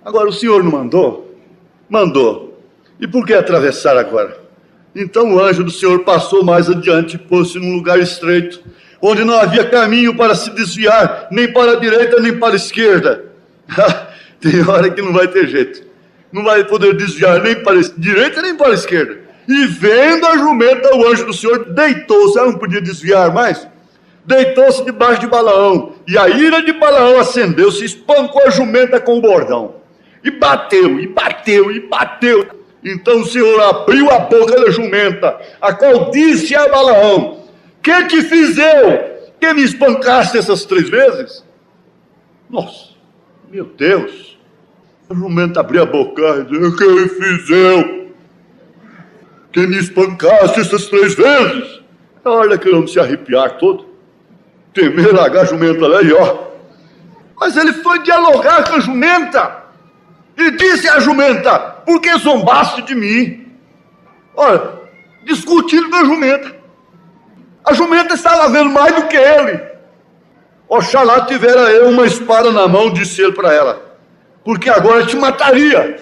Agora o Senhor não mandou? Mandou. E por que atravessar agora? Então o anjo do Senhor passou mais adiante e pôs-se num lugar estreito, onde não havia caminho para se desviar, nem para a direita, nem para a esquerda. Tem hora que não vai ter jeito. Não vai poder desviar nem para a direita, nem para a esquerda. E vendo a jumenta, o anjo do Senhor deitou-se. Ela não podia desviar mais. Deitou-se debaixo de Balaão. E a ira de Balaão acendeu-se, espancou a jumenta com o bordão. E bateu. Então o Senhor abriu a boca da jumenta, a qual disse a Balaão: que fiz eu, que me espancaste essas 3 vezes? Nossa, meu Deus. A jumenta abria a boca e dizia: quem fiz eu? Quem me espancasse essas 3 vezes? Olha que eu se arrepiar todo. Temer largar a jumenta lá e ó. Mas ele foi dialogar com a jumenta e disse à jumenta: por que zombaste de mim? Olha, discutindo com a jumenta. A jumenta estava vendo mais do que ele. Oxalá tivera eu uma espada na mão, disse ele para ela, porque agora te mataria.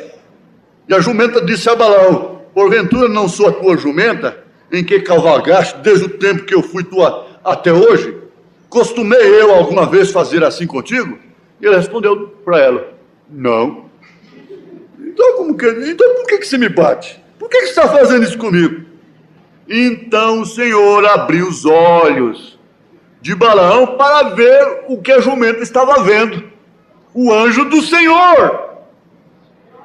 E a jumenta disse a Balaão: porventura não sou a tua jumenta, em que cavalgaste desde o tempo que eu fui tua até hoje? Costumei eu alguma vez fazer assim contigo? E ele respondeu para ela: não. Então por que você me bate? Por que você está fazendo isso comigo? Então o Senhor abriu os olhos de Balaão para ver o que a jumenta estava vendo. O anjo do Senhor,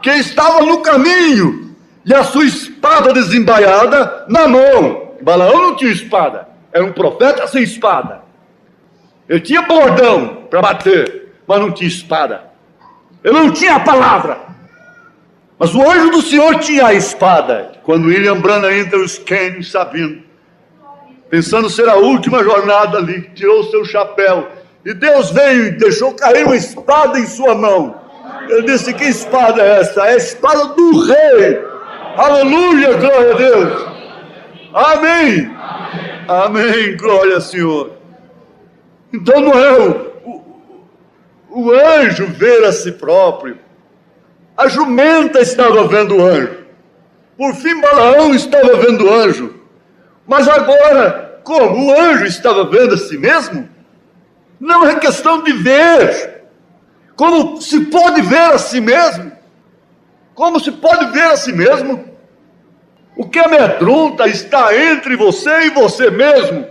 que estava no caminho, e a sua espada desembaiada na mão. Balaão não tinha espada, era um profeta sem espada. Ele tinha bordão para bater, mas não tinha espada. Ele não tinha a palavra. Mas o anjo do Senhor tinha a espada. Quando William Branham entra os cânions sabendo, pensando ser a última jornada ali, tirou o seu chapéu, e Deus veio e deixou cair uma espada em sua mão. Ele disse: que espada é essa? É a espada do rei. Aleluia, glória a Deus. Amém. Amém, glória ao Senhor. Então não é o anjo ver a si próprio. A jumenta estava vendo o anjo. Por fim, Balaão estava vendo o anjo. Mas agora, como o anjo estava vendo a si mesmo, não é questão de ver. Como se pode ver a si mesmo? Como se pode ver a si mesmo? O que amedronta está entre você e você mesmo.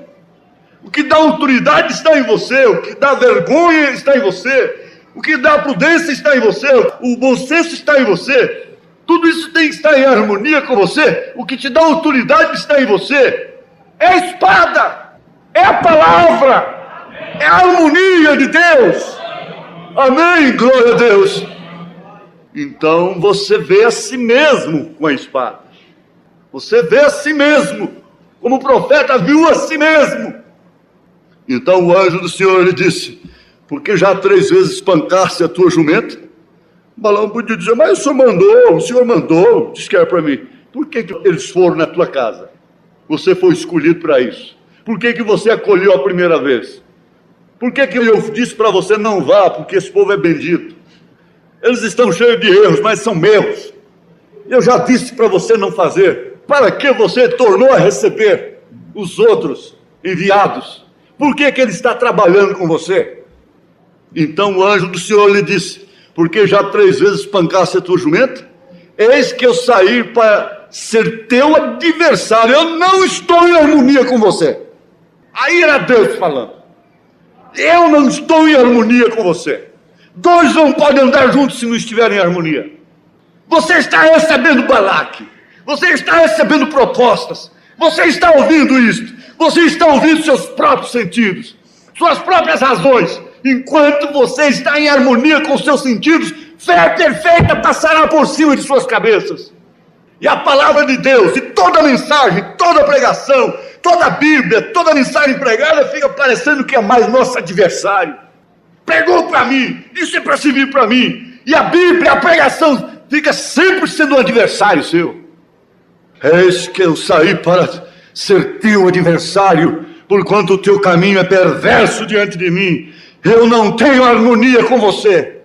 O que dá autoridade está em você. O que dá vergonha está em você. O que dá prudência está em você. O bom senso está em você. Tudo isso tem que estar em harmonia com você. O que te dá autoridade está em você. É a espada. É a palavra. É a harmonia de Deus. Amém, glória a Deus. Então você vê a si mesmo com a espada. Você vê a si mesmo, como o profeta viu a si mesmo. Então o anjo do Senhor lhe disse: porque já 3 vezes espancaste a tua jumenta? Balaão podia dizer: mas o Senhor mandou, disse que era para mim. Por que eles foram na tua casa? Você foi escolhido para isso. Por que você acolheu a primeira vez? Por que eu disse para você: não vá, porque esse povo é bendito? Eles estão cheios de erros, mas são meus. Eu já disse para você não fazer. Para que você tornou a receber os outros enviados? Por que ele está trabalhando com você? Então o anjo do Senhor lhe disse: porque já 3 vezes espancaste a tua jumenta? Eis que eu saí para ser teu adversário. Eu não estou em harmonia com você. Aí era Deus falando. Eu não estou em harmonia com você. 2 não podem andar juntos se não estiverem em harmonia. Você está recebendo Balaque. Você está recebendo propostas. Você está ouvindo isto. Você está ouvindo seus próprios sentidos, suas próprias razões. Enquanto você está em harmonia com seus sentidos, fé perfeita passará por cima de suas cabeças. E a palavra de Deus, e toda mensagem, toda pregação, toda a Bíblia, toda mensagem pregada fica parecendo que é mais nosso adversário. Pregou para mim, isso é para servir para mim. E a Bíblia, a pregação, fica sempre sendo um adversário seu. Eis que eu saí para ser teu adversário, porquanto o teu caminho é perverso diante de mim. Eu não tenho harmonia com você.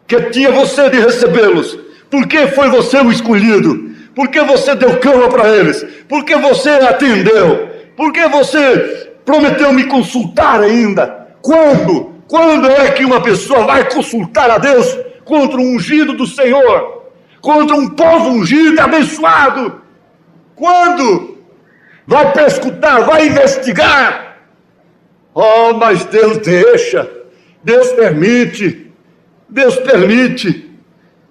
Que tinha você de recebê-los? Por que foi você o escolhido? Por que você deu cama para eles? Por que você atendeu? Por que você prometeu me consultar ainda? Quando? Quando é que uma pessoa vai consultar a Deus contra um ungido do Senhor? Contra um povo ungido e abençoado? Quando? Vai perscrutar, vai investigar. Oh, mas Deus deixa, Deus permite,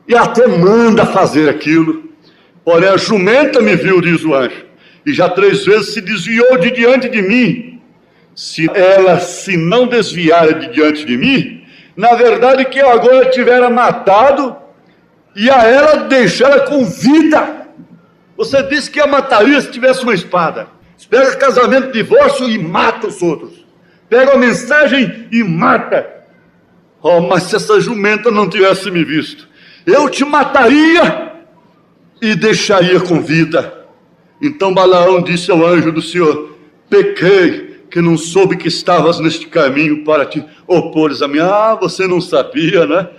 e até manda fazer aquilo. Porém a jumenta me viu, diz o anjo, e já 3 vezes se desviou de diante de mim. Se ela se não desviar de diante de mim, Na verdade, que eu agora tivera matado e a ela deixara com vida. Você disse que a mataria se tivesse uma espada. Você pega casamento, divórcio e mata os outros. Pega a mensagem e mata. Oh, mas se essa jumenta não tivesse me visto, eu te mataria e deixaria com vida. Então Balaão disse ao anjo do Senhor: pequei, que não soube que estavas neste caminho para te opores a mim. Ah, você não sabia, né?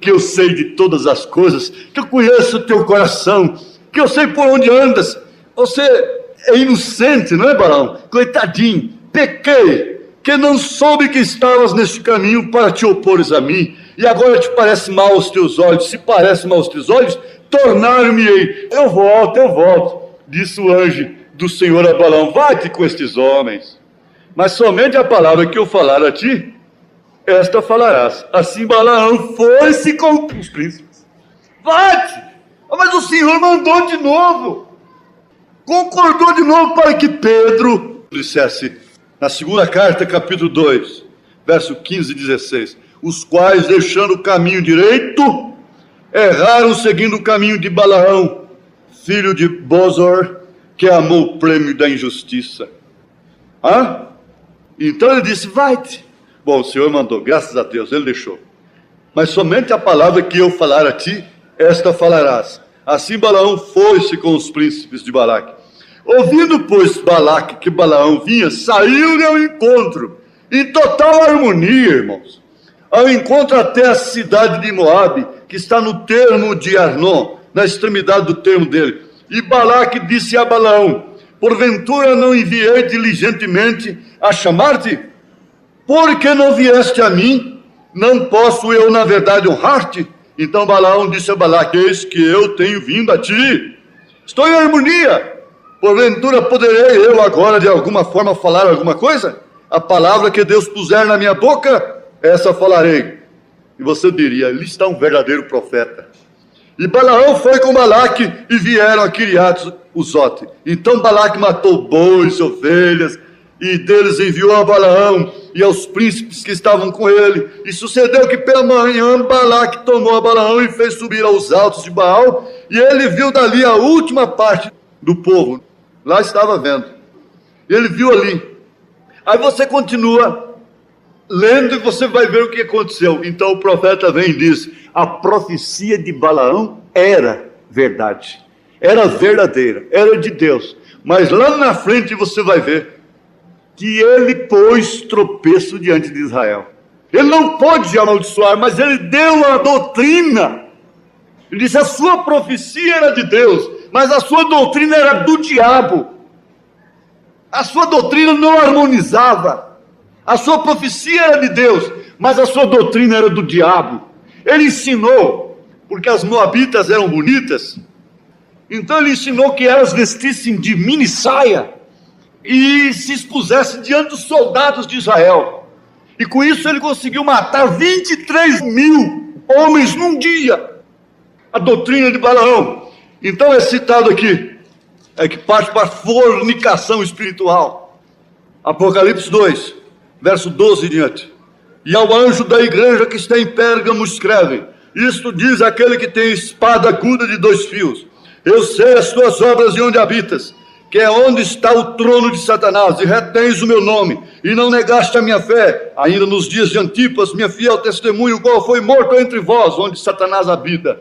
Que eu sei de todas as coisas, que eu conheço o teu coração, que eu sei por onde andas. Você é inocente, não é, Balaão? Coitadinho, pequei, que não soube que estavas neste caminho para te opores a mim, e agora te parece mal aos teus olhos. Se parece mal aos teus olhos, tornar-me-ei. Eu volto, disse o anjo do Senhor a Balaão: vai-te com estes homens, mas somente a palavra que eu falar a ti, esta falarás. Assim Balaão foi-se com os príncipes. Vai-te! Mas o Senhor mandou de novo, concordou de novo para que Pedro dissesse, na segunda carta, capítulo 2, verso 15 e 16, os quais, deixando o caminho direito, erraram seguindo o caminho de Balaão, filho de Bosor, que amou o prêmio da injustiça. Então ele disse: vai-te. Bom, o Senhor mandou, graças a Deus, ele deixou. Mas somente a palavra que eu falar a ti, esta falarás. Assim Balaão foi-se com os príncipes de Balaque. Ouvindo, pois, Balaque que Balaão vinha, saiu-lhe ao encontro, em total harmonia, irmãos, ao encontro até a cidade de Moabe, que está no termo de Arnon, na extremidade do termo dele. E Balaque disse a Balaão: porventura não enviei diligentemente a chamar-te? Porque não vieste a mim? Não posso eu, na verdade, honrar-te? Então Balaão disse a Balaque: eis que eu tenho vindo a ti, estou em harmonia. Porventura poderei eu agora de alguma forma falar alguma coisa? A palavra que Deus puser na minha boca, essa falarei. E você diria: ali está um verdadeiro profeta. E Balaão foi com Balaque e vieram a Quiriate-Uzote. Então Balaque matou bois, ovelhas, e deles enviou a Balaão e aos príncipes que estavam com ele. E sucedeu que pela manhã Balaque tomou a Balaão e fez subir aos altos de Baal, e ele viu dali a última parte do povo. Lá estava vendo. Ele viu ali. Aí você continua lendo e você vai ver o que aconteceu. Então o profeta vem e diz: a profecia de Balaão era verdade, era verdadeira, era de Deus. Mas lá na frente você vai ver que ele pôs tropeço diante de Israel. Ele não pôde amaldiçoar, mas ele deu a doutrina. Ele disse: a sua profecia era de Deus, mas a sua doutrina era do diabo. A sua doutrina não harmonizava. A sua profecia era de Deus, mas a sua doutrina era do diabo. Ele ensinou, porque as moabitas eram bonitas, então ele ensinou que elas vestissem de mini saia e se expusessem diante dos soldados de Israel. E com isso ele conseguiu matar 23 mil homens num dia. A doutrina de Balaão. Então é citado aqui, é que parte para a fornicação espiritual. Apocalipse 2, verso 12 em diante. E ao anjo da igreja que está em Pérgamo escreve: isto diz aquele que tem espada aguda de 2 fios. Eu sei as tuas obras e onde habitas, que é onde está o trono de Satanás, e retens o meu nome, e não negaste a minha fé, ainda nos dias de Antipas, minha fiel testemunho, o qual foi morto entre vós, onde Satanás habita.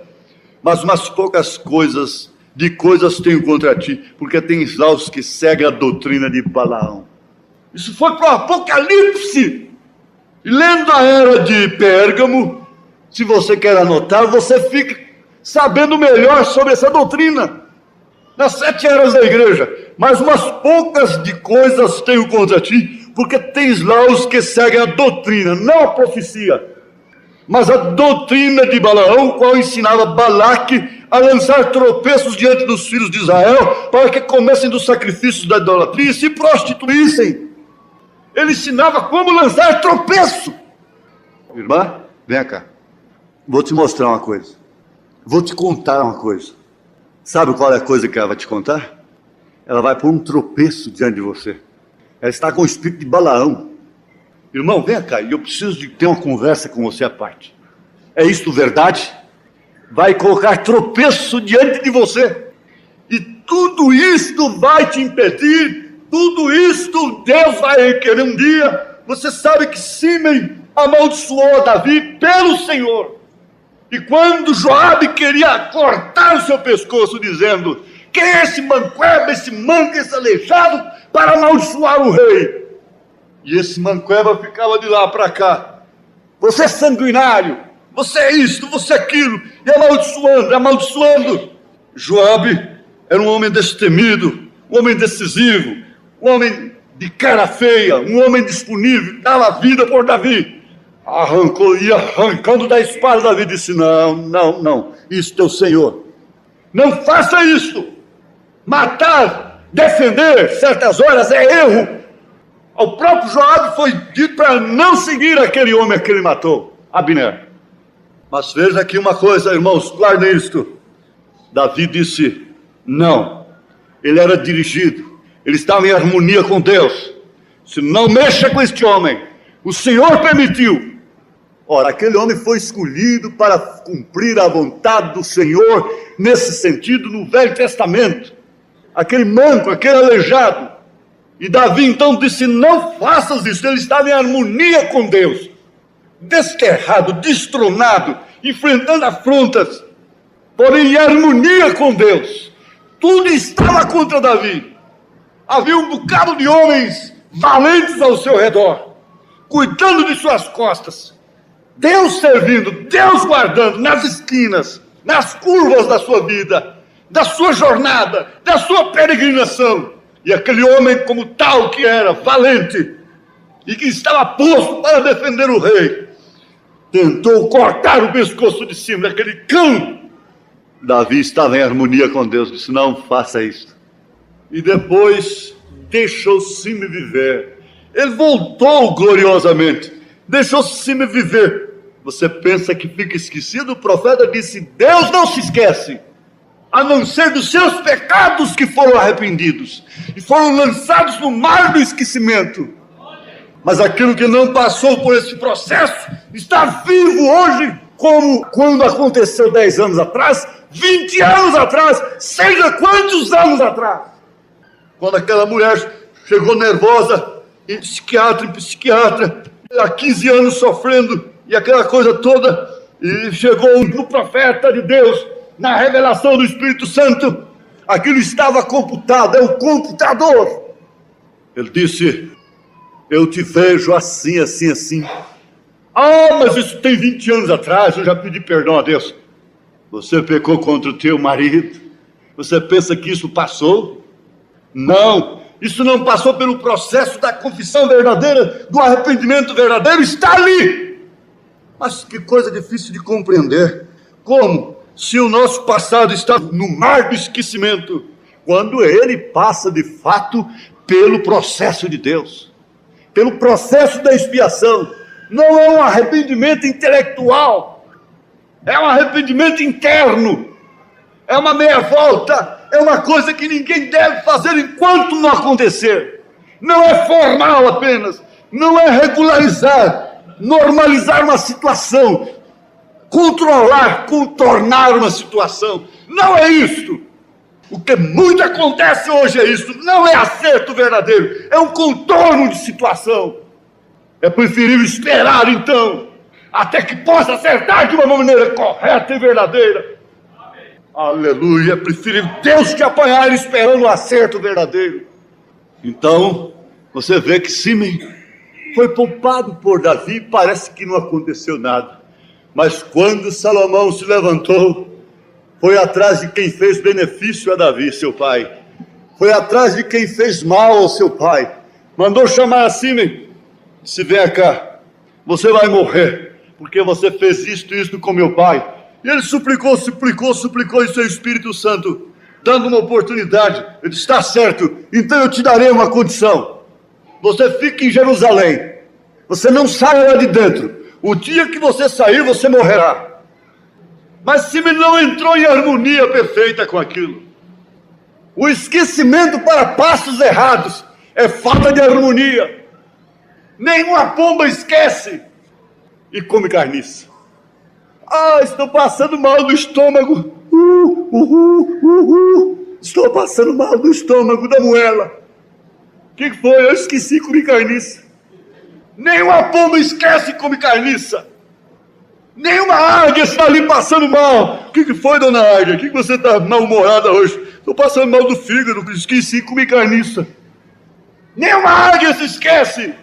Mas umas poucas coisas tenho contra ti, porque tens lá os que seguem a doutrina de Balaão. Isso foi para o Apocalipse. E lendo a era de Pérgamo, se você quer anotar, você fica sabendo melhor sobre essa doutrina. Nas 7 eras da igreja, mas umas poucas de coisas tenho contra ti, porque tens lá os que seguem a doutrina, não a profecia, mas a doutrina de Balaão, qual ensinava Balaque a lançar tropeços diante dos filhos de Israel, para que comessem dos sacrifícios da idolatria e se prostituíssem. Ele ensinava como lançar tropeço. Irmã, vem cá. Vou te mostrar uma coisa. Vou te contar uma coisa. Sabe qual é a coisa que ela vai te contar? Ela vai pôr um tropeço diante de você. Ela está com o espírito de Balaão. Irmão, venha cá, eu preciso de ter uma conversa com você à parte. É isto verdade? Vai colocar tropeço diante de você. E tudo isto vai te impedir, tudo isto Deus vai querer um dia. Você sabe que Símei amaldiçoou Davi pelo Senhor. E quando Joabe queria cortar o seu pescoço, dizendo: quem é esse manqueba, esse manco, esse aleijado, para amaldiçoar o rei? E esse manqueba ficava de lá para cá: você é sanguinário, você é isto, você é aquilo, e amaldiçoando, amaldiçoando. Joabe era um homem destemido, um homem decisivo, um homem de cara feia, um homem disponível, dava a vida por Davi. Ia arrancando da espada. Davi disse: não, isto é o Senhor. Não faça isto. Matar, defender certas horas é erro. Ao próprio Joabe foi dito para não seguir aquele homem que ele matou, Abner. Mas veja aqui uma coisa, irmãos, guardem isto. Davi disse não. Ele era dirigido, ele estava em harmonia com Deus. Se não mexa com este homem, o Senhor permitiu. Ora, aquele homem foi escolhido para cumprir a vontade do Senhor, nesse sentido, no Velho Testamento. Aquele manco, aquele aleijado. E Davi então disse: não faças isso. Ele estava em harmonia com Deus, desterrado, destronado, enfrentando afrontas, porém em harmonia com Deus. Tudo estava contra Davi. Havia um bocado de homens valentes ao seu redor, cuidando de suas costas, Deus servindo, Deus guardando nas esquinas, nas curvas da sua vida, da sua jornada, da sua peregrinação. E aquele homem, como tal que era, valente, e que estava posto para defender o rei, tentou cortar o pescoço de cima daquele cão. Davi estava em harmonia com Deus, disse: não faça isso. E depois deixou Símei viver. Ele voltou gloriosamente, deixou Símei viver. Você pensa que fica esquecido? O profeta disse: Deus não se esquece, a não ser dos seus pecados que foram arrependidos e foram lançados no mar do esquecimento. Mas aquilo que não passou por esse processo está vivo hoje, como quando aconteceu 10 anos atrás, 20 anos atrás, seja quantos anos atrás. Quando aquela mulher chegou nervosa, em psiquiatra, há 15 anos sofrendo, e aquela coisa toda, e chegou no profeta de Deus, na revelação do Espírito Santo, aquilo estava computado, é um computador. Ele disse: eu te vejo assim, assim, assim. Ah, mas isso tem 20 anos atrás, eu já pedi perdão a Deus. Você pecou contra o teu marido, você pensa que isso passou? Não, isso não passou pelo processo da confissão verdadeira, do arrependimento verdadeiro, está ali. Mas que coisa difícil de compreender. Como? Se o nosso passado está no mar do esquecimento, quando ele passa de fato pelo processo de Deus, pelo processo da expiação. Não é um arrependimento intelectual, é um arrependimento interno, é uma meia volta, é uma coisa que ninguém deve fazer enquanto não acontecer. Não é formal apenas, não é regularizar, normalizar uma situação, controlar, contornar uma situação. Não é isto. O que muito acontece hoje é isso. Não é acerto verdadeiro, é um contorno de situação. É preferível esperar então até que possa acertar de uma maneira correta e verdadeira. Amém. Aleluia. É preferível Deus te apanhar esperando o acerto verdadeiro. Então você vê que Símei foi poupado por Davi. Parece que não aconteceu nada. Mas quando Salomão se levantou, foi atrás de quem fez benefício a Davi, seu pai. Foi atrás de quem fez mal ao seu pai. Mandou chamar a Símei. Disse: vem cá, você vai morrer, porque você fez isto com meu pai. E ele suplicou, e seu Espírito Santo, dando uma oportunidade. Ele disse: está certo, então eu te darei uma condição. Você fica em Jerusalém, você não sai lá de dentro. O dia que você sair, você morrerá. Mas Símei não entrou em harmonia perfeita com aquilo. O esquecimento para passos errados é falta de harmonia. Nenhuma pomba esquece e come carniça. Ah, estou passando mal no estômago. Estou passando mal no estômago da moela. O que foi? Eu esqueci, comi carniça. Nenhuma pomba esquece e come carniça. Nenhuma águia está ali passando mal. O que foi, dona águia? O que você está mal-humorada hoje? Estou passando mal do fígado, esqueci, comi carniça. Nenhuma águia se esquece.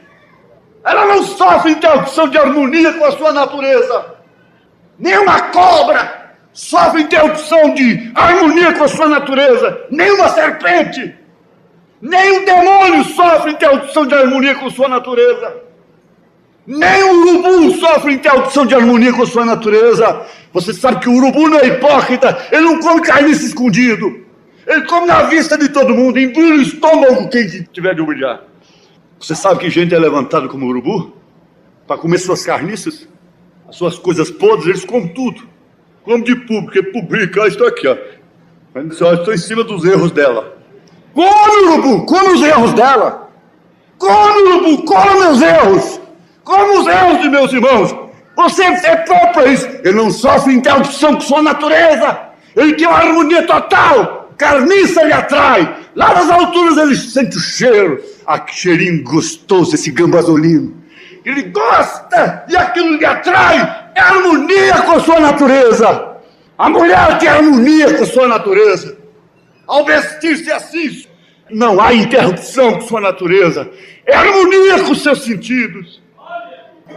Ela não sofre interrupção de harmonia com a sua natureza. Nenhuma cobra sofre interrupção de harmonia com a sua natureza. Nenhuma serpente. Nem um demônio sofre interrupção de harmonia com a sua natureza. Nem o urubu sofre interrupção de harmonia com a sua natureza. Você sabe que o urubu não é hipócrita. Ele não come carniça escondido. Ele come na vista de todo mundo. Embrulha o estômago quem tiver de humilhar. Você sabe que gente é levantada como urubu? Para comer suas carniças? As suas coisas podres, eles comem tudo. Comem de público, porque publica, estou aqui, ó. Estou em cima dos erros dela. Come, urubu, come os erros dela. Come, urubu, come meus erros. Come os erros de meus irmãos. Você é próprio para isso. Ele não sofre interrupção com sua natureza. Ele tem uma harmonia total. Carniça lhe atrai. Lá nas alturas ele sente o cheiro. Que cheirinho gostoso, esse gambazolino. Ele gosta e aquilo lhe atrai. É harmonia com a sua natureza. A mulher tem harmonia com a sua natureza. Ao vestir-se assim, não há interrupção com sua natureza. É harmonia com seus sentidos.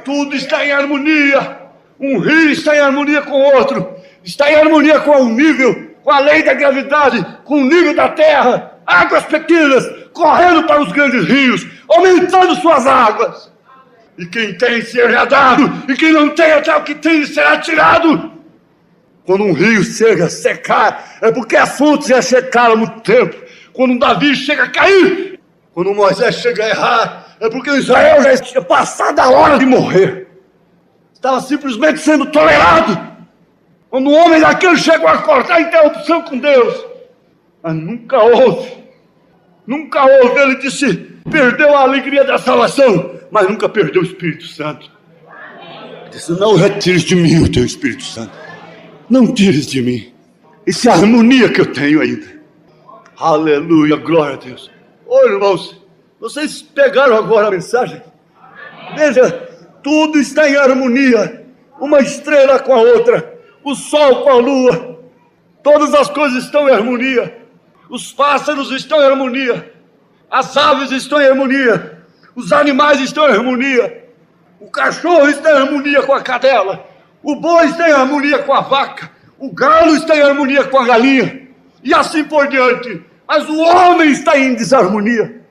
Tudo está em harmonia. Um rio está em harmonia com o outro. Está em harmonia com o nível, com a lei da gravidade, com o nível da terra. Águas pequenas correndo para os grandes rios, aumentando suas águas. E quem tem será dado, e quem não tem até o que tem será tirado. Quando um rio chega a secar, é porque as fontes já secaram no tempo. Quando um Davi chega a cair, quando um Moisés chega a errar, é porque Israel já tinha passado a hora de morrer. Estava simplesmente sendo tolerado. Quando um homem daquele chegou a cortar a interrupção com Deus, mas nunca houve. Ele disse, perdeu a alegria da salvação, mas nunca perdeu o Espírito Santo. Ele disse, não retires de mim o teu Espírito Santo. Não tires de mim. Isso é a harmonia que eu tenho ainda. Aleluia, glória a Deus. Ô irmãos, vocês pegaram agora a mensagem? Veja, tudo está em harmonia. Uma estrela com a outra, o sol com a lua. Todas as coisas estão em harmonia. Os pássaros estão em harmonia. As aves estão em harmonia. Os animais estão em harmonia. O cachorro está em harmonia com a cadela. O boi está em harmonia com a vaca. O galo está em harmonia com a galinha. E assim por diante. Mas o homem está em desarmonia.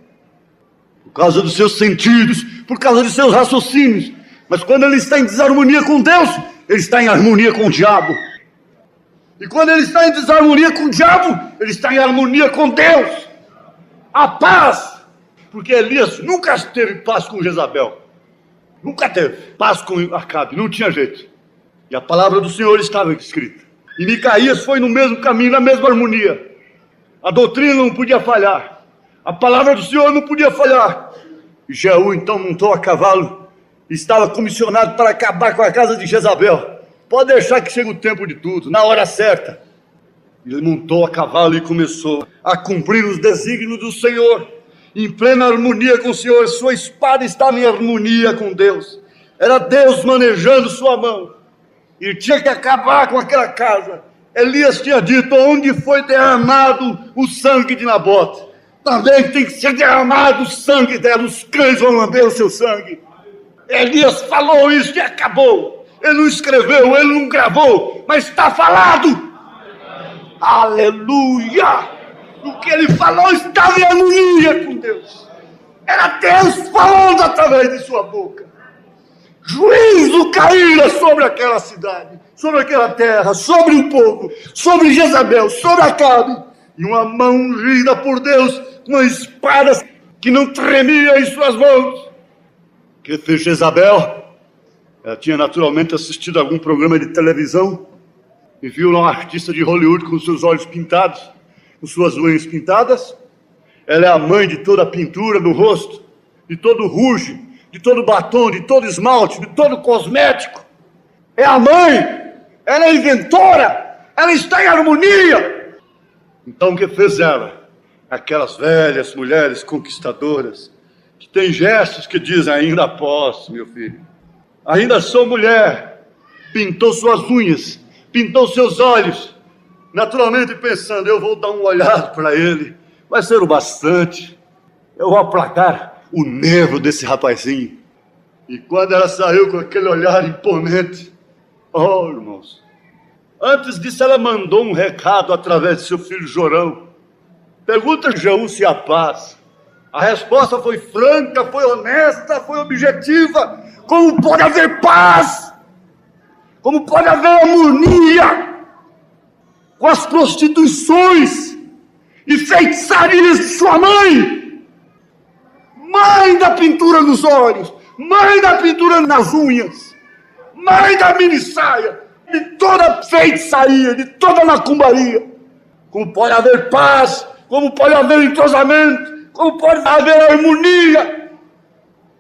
Por causa dos seus sentidos, por causa dos seus raciocínios. Mas quando ele está em desarmonia com Deus, ele está em harmonia com o diabo. E quando ele está em desarmonia com o diabo, ele está em harmonia com Deus. A paz. Porque Elias nunca teve paz com Jezabel. Nunca teve paz com Acabe, não tinha jeito. E a palavra do Senhor estava escrita. E Micaías foi no mesmo caminho, na mesma harmonia. A doutrina não podia falhar. A palavra do Senhor não podia falhar. E Jeú então montou a cavalo. E estava comissionado para acabar com a casa de Jezabel. Pode deixar que chegue o tempo de tudo, na hora certa. Ele montou a cavalo e começou a cumprir os desígnios do Senhor. Em plena harmonia com o Senhor, sua espada estava em harmonia com Deus. Era Deus manejando sua mão. E tinha que acabar com aquela casa. Elias tinha dito, onde foi derramado o sangue de Nabote, também tem que ser derramado o sangue dela, os cães vão lamber o seu sangue. Elias falou isso e acabou. Ele não escreveu, ele não gravou, mas está falado. Aleluia! O que ele falou estava em harmonia com Deus. Era Deus falando através de sua boca. Juízo caíra sobre aquela cidade, sobre aquela terra, sobre o povo, sobre Jezabel, sobre Acabe. E uma mão ungida por Deus, uma espada que não tremia em suas mãos. O que fez Jezabel? Ela tinha naturalmente assistido a algum programa de televisão e viu uma artista de Hollywood com seus olhos pintados, com suas unhas pintadas. Ela é a mãe de toda a pintura no rosto, de todo o ruge, de todo batom, de todo esmalte, de todo cosmético. É a mãe, ela é a inventora, ela está em harmonia. Então o que fez ela? Aquelas velhas mulheres conquistadoras, que têm gestos que dizem: ainda posso, meu filho, ainda sou mulher. Pintou suas unhas, pintou seus olhos, naturalmente pensando: eu vou dar um olhar para ele, vai ser o bastante, eu vou aplacar o nervo desse rapazinho. E quando ela saiu com aquele olhar imponente, oh, irmãos, antes disso ela mandou um recado através de seu filho Jorão. Pergunta a Jeú se há paz. A resposta foi franca, foi honesta, foi objetiva. Como pode haver paz? Como pode haver harmonia com as prostituições e feitiçarias de sua mãe? Mãe da pintura nos olhos, mãe da pintura nas unhas, mãe da minissaia, de toda feitiçaria, de toda macumbaria. Como pode haver paz? Como pode haver entrosamento? Como pode haver harmonia?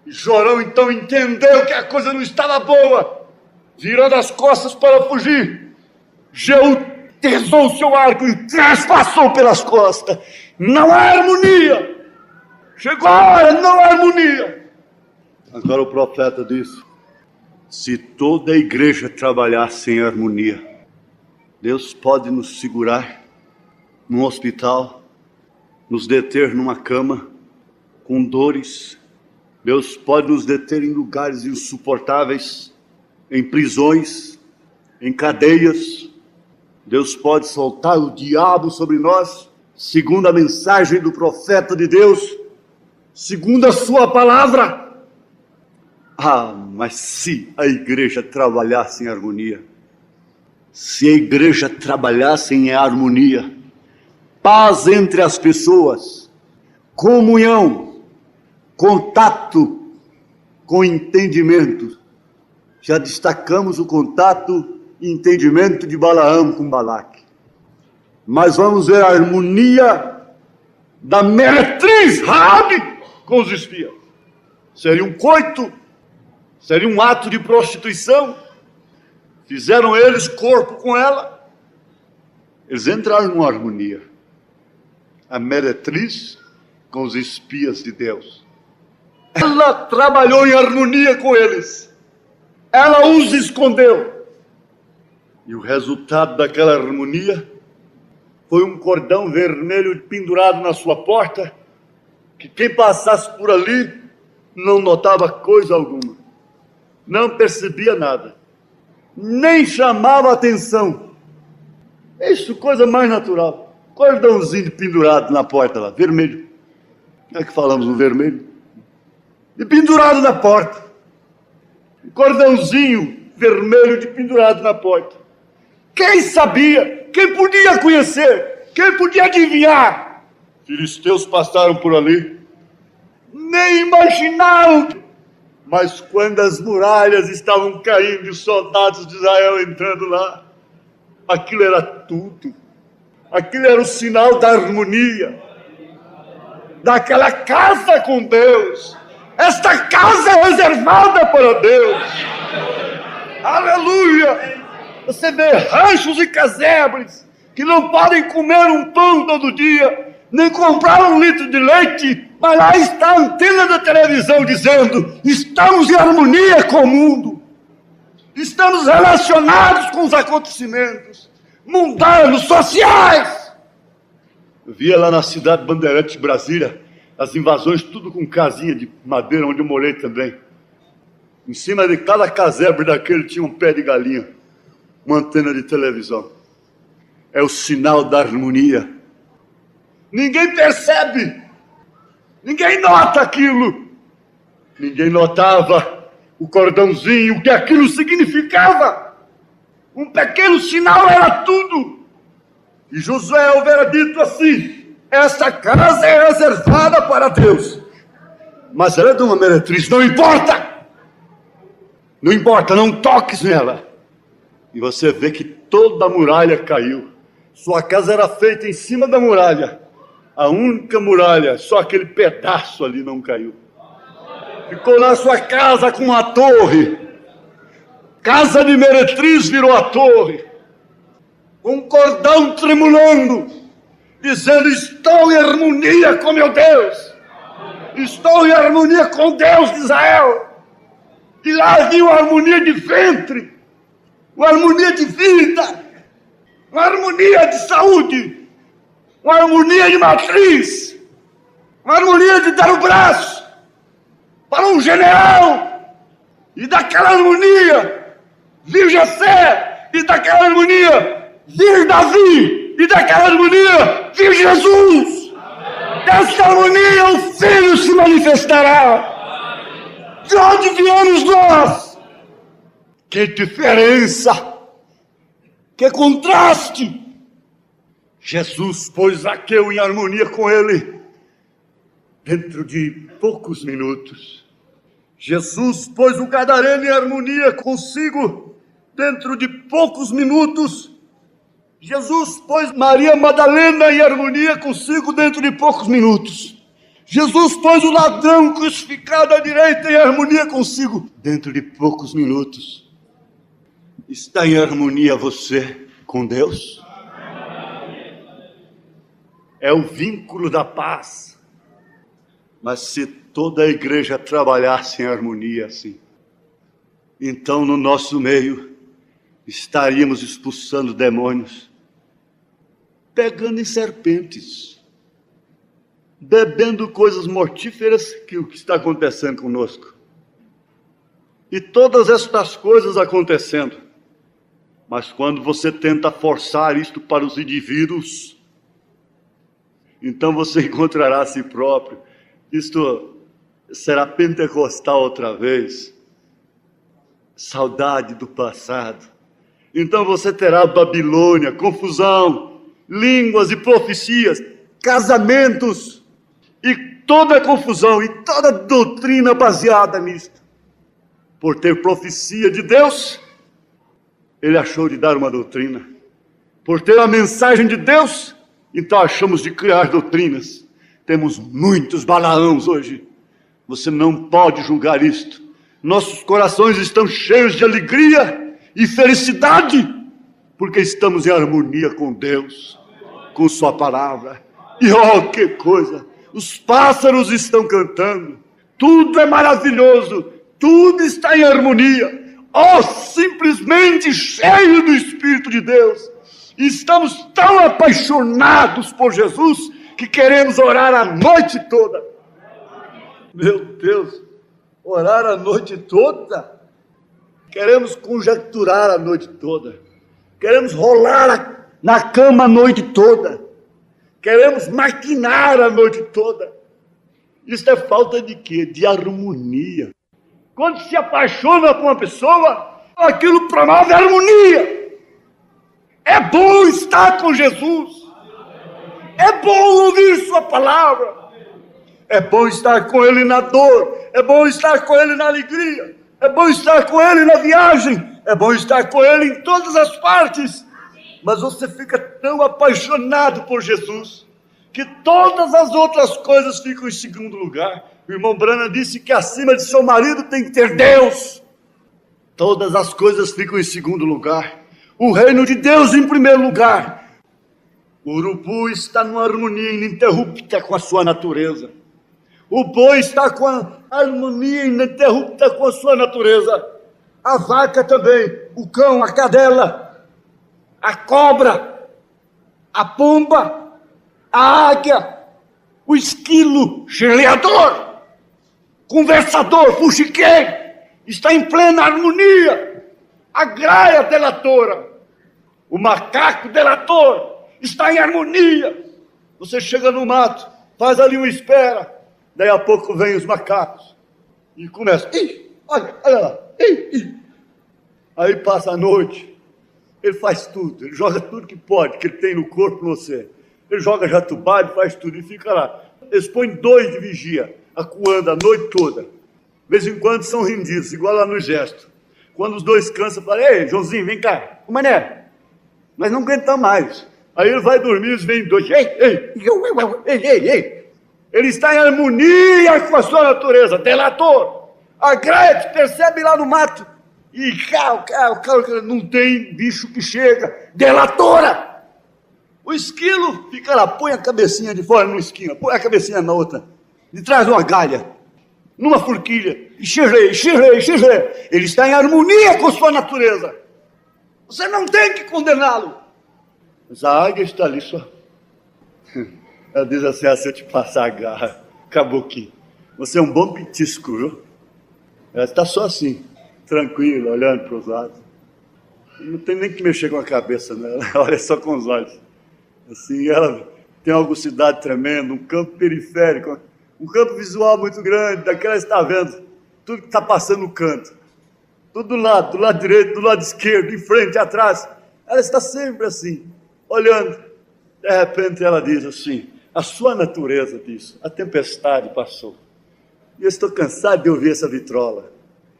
E Jorão então entendeu que a coisa não estava boa. Virando as costas para fugir, Jeú tesou o seu arco e trespassou pelas costas. Não há harmonia. Chegou a hora, não há harmonia. Agora o profeta disse: se toda a igreja trabalhasse em harmonia, Deus pode nos segurar num hospital, nos deter numa cama com dores. Deus pode nos deter em lugares insuportáveis, em prisões, em cadeias. Deus pode soltar o diabo sobre nós, segundo a mensagem do profeta de Deus, segundo a sua palavra. Ah, mas se a igreja trabalhasse em harmonia, se a igreja trabalhasse em harmonia, paz entre as pessoas, comunhão, contato com entendimento. Já destacamos o contato e entendimento de Balaão com Balaque. Mas vamos ver a harmonia da meretriz Raabe com os espias. Seria um coito? Seria um ato de prostituição? Fizeram eles corpo com ela? Eles entraram numa harmonia. A meretriz com os espias de Deus. Ela trabalhou em harmonia com eles. Ela os escondeu. E o resultado daquela harmonia foi um cordão vermelho pendurado na sua porta, que quem passasse por ali não notava coisa alguma, não percebia nada, nem chamava atenção. Isso, coisa mais natural. Cordãozinho pendurado na porta lá, vermelho. É que falamos no vermelho. E pendurado na porta. Cordãozinho vermelho de pendurado na porta. Quem sabia? Quem podia conhecer? Quem podia adivinhar? Filisteus passaram por ali, nem imaginaram. Mas quando as muralhas estavam caindo e os soldados de Israel entrando lá, aquilo era tudo. Aquilo era o sinal da harmonia, daquela casa com Deus. Esta casa é reservada para Deus. Aleluia! Você vê ranchos e casebres que não podem comer um pão todo dia, nem comprar um litro de leite, mas lá está a antena da televisão dizendo: estamos em harmonia com o mundo, estamos relacionados com os acontecimentos mundanos, sociais. Eu via lá na cidade Bandeirantes, Brasília, as invasões, tudo com casinha de madeira, onde eu morei também. Em cima de cada casebre daquele tinha um pé de galinha, uma antena de televisão. É o sinal da harmonia. Ninguém percebe, ninguém nota aquilo. Ninguém notava o cordãozinho, o que aquilo significava. Um pequeno sinal era tudo. E Josué houvera dito assim: esta casa é reservada para Deus. Mas ela é de uma meretriz, não importa. Não importa, não toques nela. E você vê que toda a muralha caiu. Sua casa era feita em cima da muralha. A única muralha, só aquele pedaço ali não caiu. Ficou na sua casa com uma torre. Casa de meretriz virou a torre. Com um cordão tremulando, dizendo: estou em harmonia com meu Deus. Estou em harmonia com Deus de Israel. E lá havia uma harmonia de ventre, uma harmonia de vida, uma harmonia de saúde, uma harmonia de matriz, uma harmonia de dar o braço para um general. E daquela harmonia vir Jessé, e daquela harmonia vir Davi, e daquela harmonia vir Jesus. Dessa harmonia o Filho se manifestará. De onde viemos nós? Que diferença! Que contraste! Jesus pôs Zaqueu em harmonia com ele dentro de poucos minutos. Jesus pôs o gadareno em harmonia consigo dentro de poucos minutos. Jesus pôs Maria Madalena em harmonia consigo dentro de poucos minutos. Jesus pôs o ladrão crucificado à direita em harmonia consigo dentro de poucos minutos. Está em harmonia você com Deus? É o vínculo da paz. Mas se toda a igreja trabalhasse em harmonia assim, então no nosso meio estaríamos expulsando demônios, pegando em serpentes, bebendo coisas mortíferas, que o que está acontecendo conosco. E todas estas coisas acontecendo. Mas quando você tenta forçar isto para os indivíduos, então você encontrará a si próprio. Isto será pentecostal outra vez. Saudade do passado. Então você terá Babilônia, confusão, línguas e profecias, casamentos, e toda confusão e toda doutrina baseada nisto. Por ter profecia de Deus, ele achou de dar uma doutrina. Por ter a mensagem de Deus, então achamos de criar doutrinas. Temos muitos Balaãos hoje. Você não pode julgar isto. Nossos corações estão cheios de alegria e felicidade, porque estamos em harmonia com Deus, com sua palavra. E oh, que coisa! Os pássaros estão cantando, tudo é maravilhoso, tudo está em harmonia. Oh, simplesmente cheio do Espírito de Deus. E estamos tão apaixonados por Jesus que queremos orar a noite toda. Meu Deus, orar a noite toda? Queremos conjecturar a noite toda. Queremos rolar na cama a noite toda. Queremos maquinar a noite toda. Isso é falta de quê? De harmonia. Quando se apaixona por uma pessoa, aquilo promove harmonia. É bom estar com Jesus. É bom ouvir sua palavra. É bom estar com Ele na dor. É bom estar com Ele na alegria. É bom estar com Ele na viagem. É bom estar com Ele em todas as partes. Mas você fica tão apaixonado por Jesus que todas as outras coisas ficam em segundo lugar. O irmão Branham disse que acima de seu marido tem que ter Deus. Todas as coisas ficam em segundo lugar. O reino de Deus em primeiro lugar. O urubu está numa harmonia ininterrupta com a sua natureza. O boi está com a harmonia ininterrupta com a sua natureza. A vaca também, o cão, a cadela, a cobra, a pomba, a águia, o esquilo, cheleador, conversador, fuxiqueiro, está em plena harmonia. A graia delatora, o macaco delator, está em harmonia. Você chega no mato, faz ali uma espera, daí a pouco vem os macacos e começa, olha lá, aí passa a noite. Ele faz tudo, ele joga tudo que pode, que ele tem no corpo, no você. Ele joga jatubá, ele faz tudo e fica lá. Eles põem 2 de vigia, acuando a noite toda. De vez em quando são rendidos, igual lá no exército. Quando os 2 cansam, falam, ei, Joãozinho, vem cá. Ô, mané, nós não aguentamos mais. Aí ele vai dormir, eles vêm 2, ei. Ele está em harmonia com a sua natureza. Delator. A Gretchen percebe lá no mato. E não tem bicho que chega. Delatora. O esquilo fica lá, põe a cabecinha de fora numa esquina, põe a cabecinha na outra, de trás de uma galha, numa forquilha, e xirrei. Ele está em harmonia com sua natureza. Você não tem que condená-lo. Mas a águia está ali só. Ela diz assim: se eu te passar a garra, caboquinho, você é um bom petisco, viu? Ela está só assim, tranquila, olhando para os lados. Não tem nem que mexer com a cabeça, né? Ela olha só com os olhos. Assim, ela tem uma aguçidade tremenda, um campo periférico, um campo visual muito grande, daquela está vendo tudo que está passando no canto. Tudo do lado direito, do lado esquerdo, em frente, atrás. Ela está sempre assim, olhando. De repente ela diz assim: a sua natureza diz, a tempestade passou. E eu estou cansado de ouvir essa vitrola.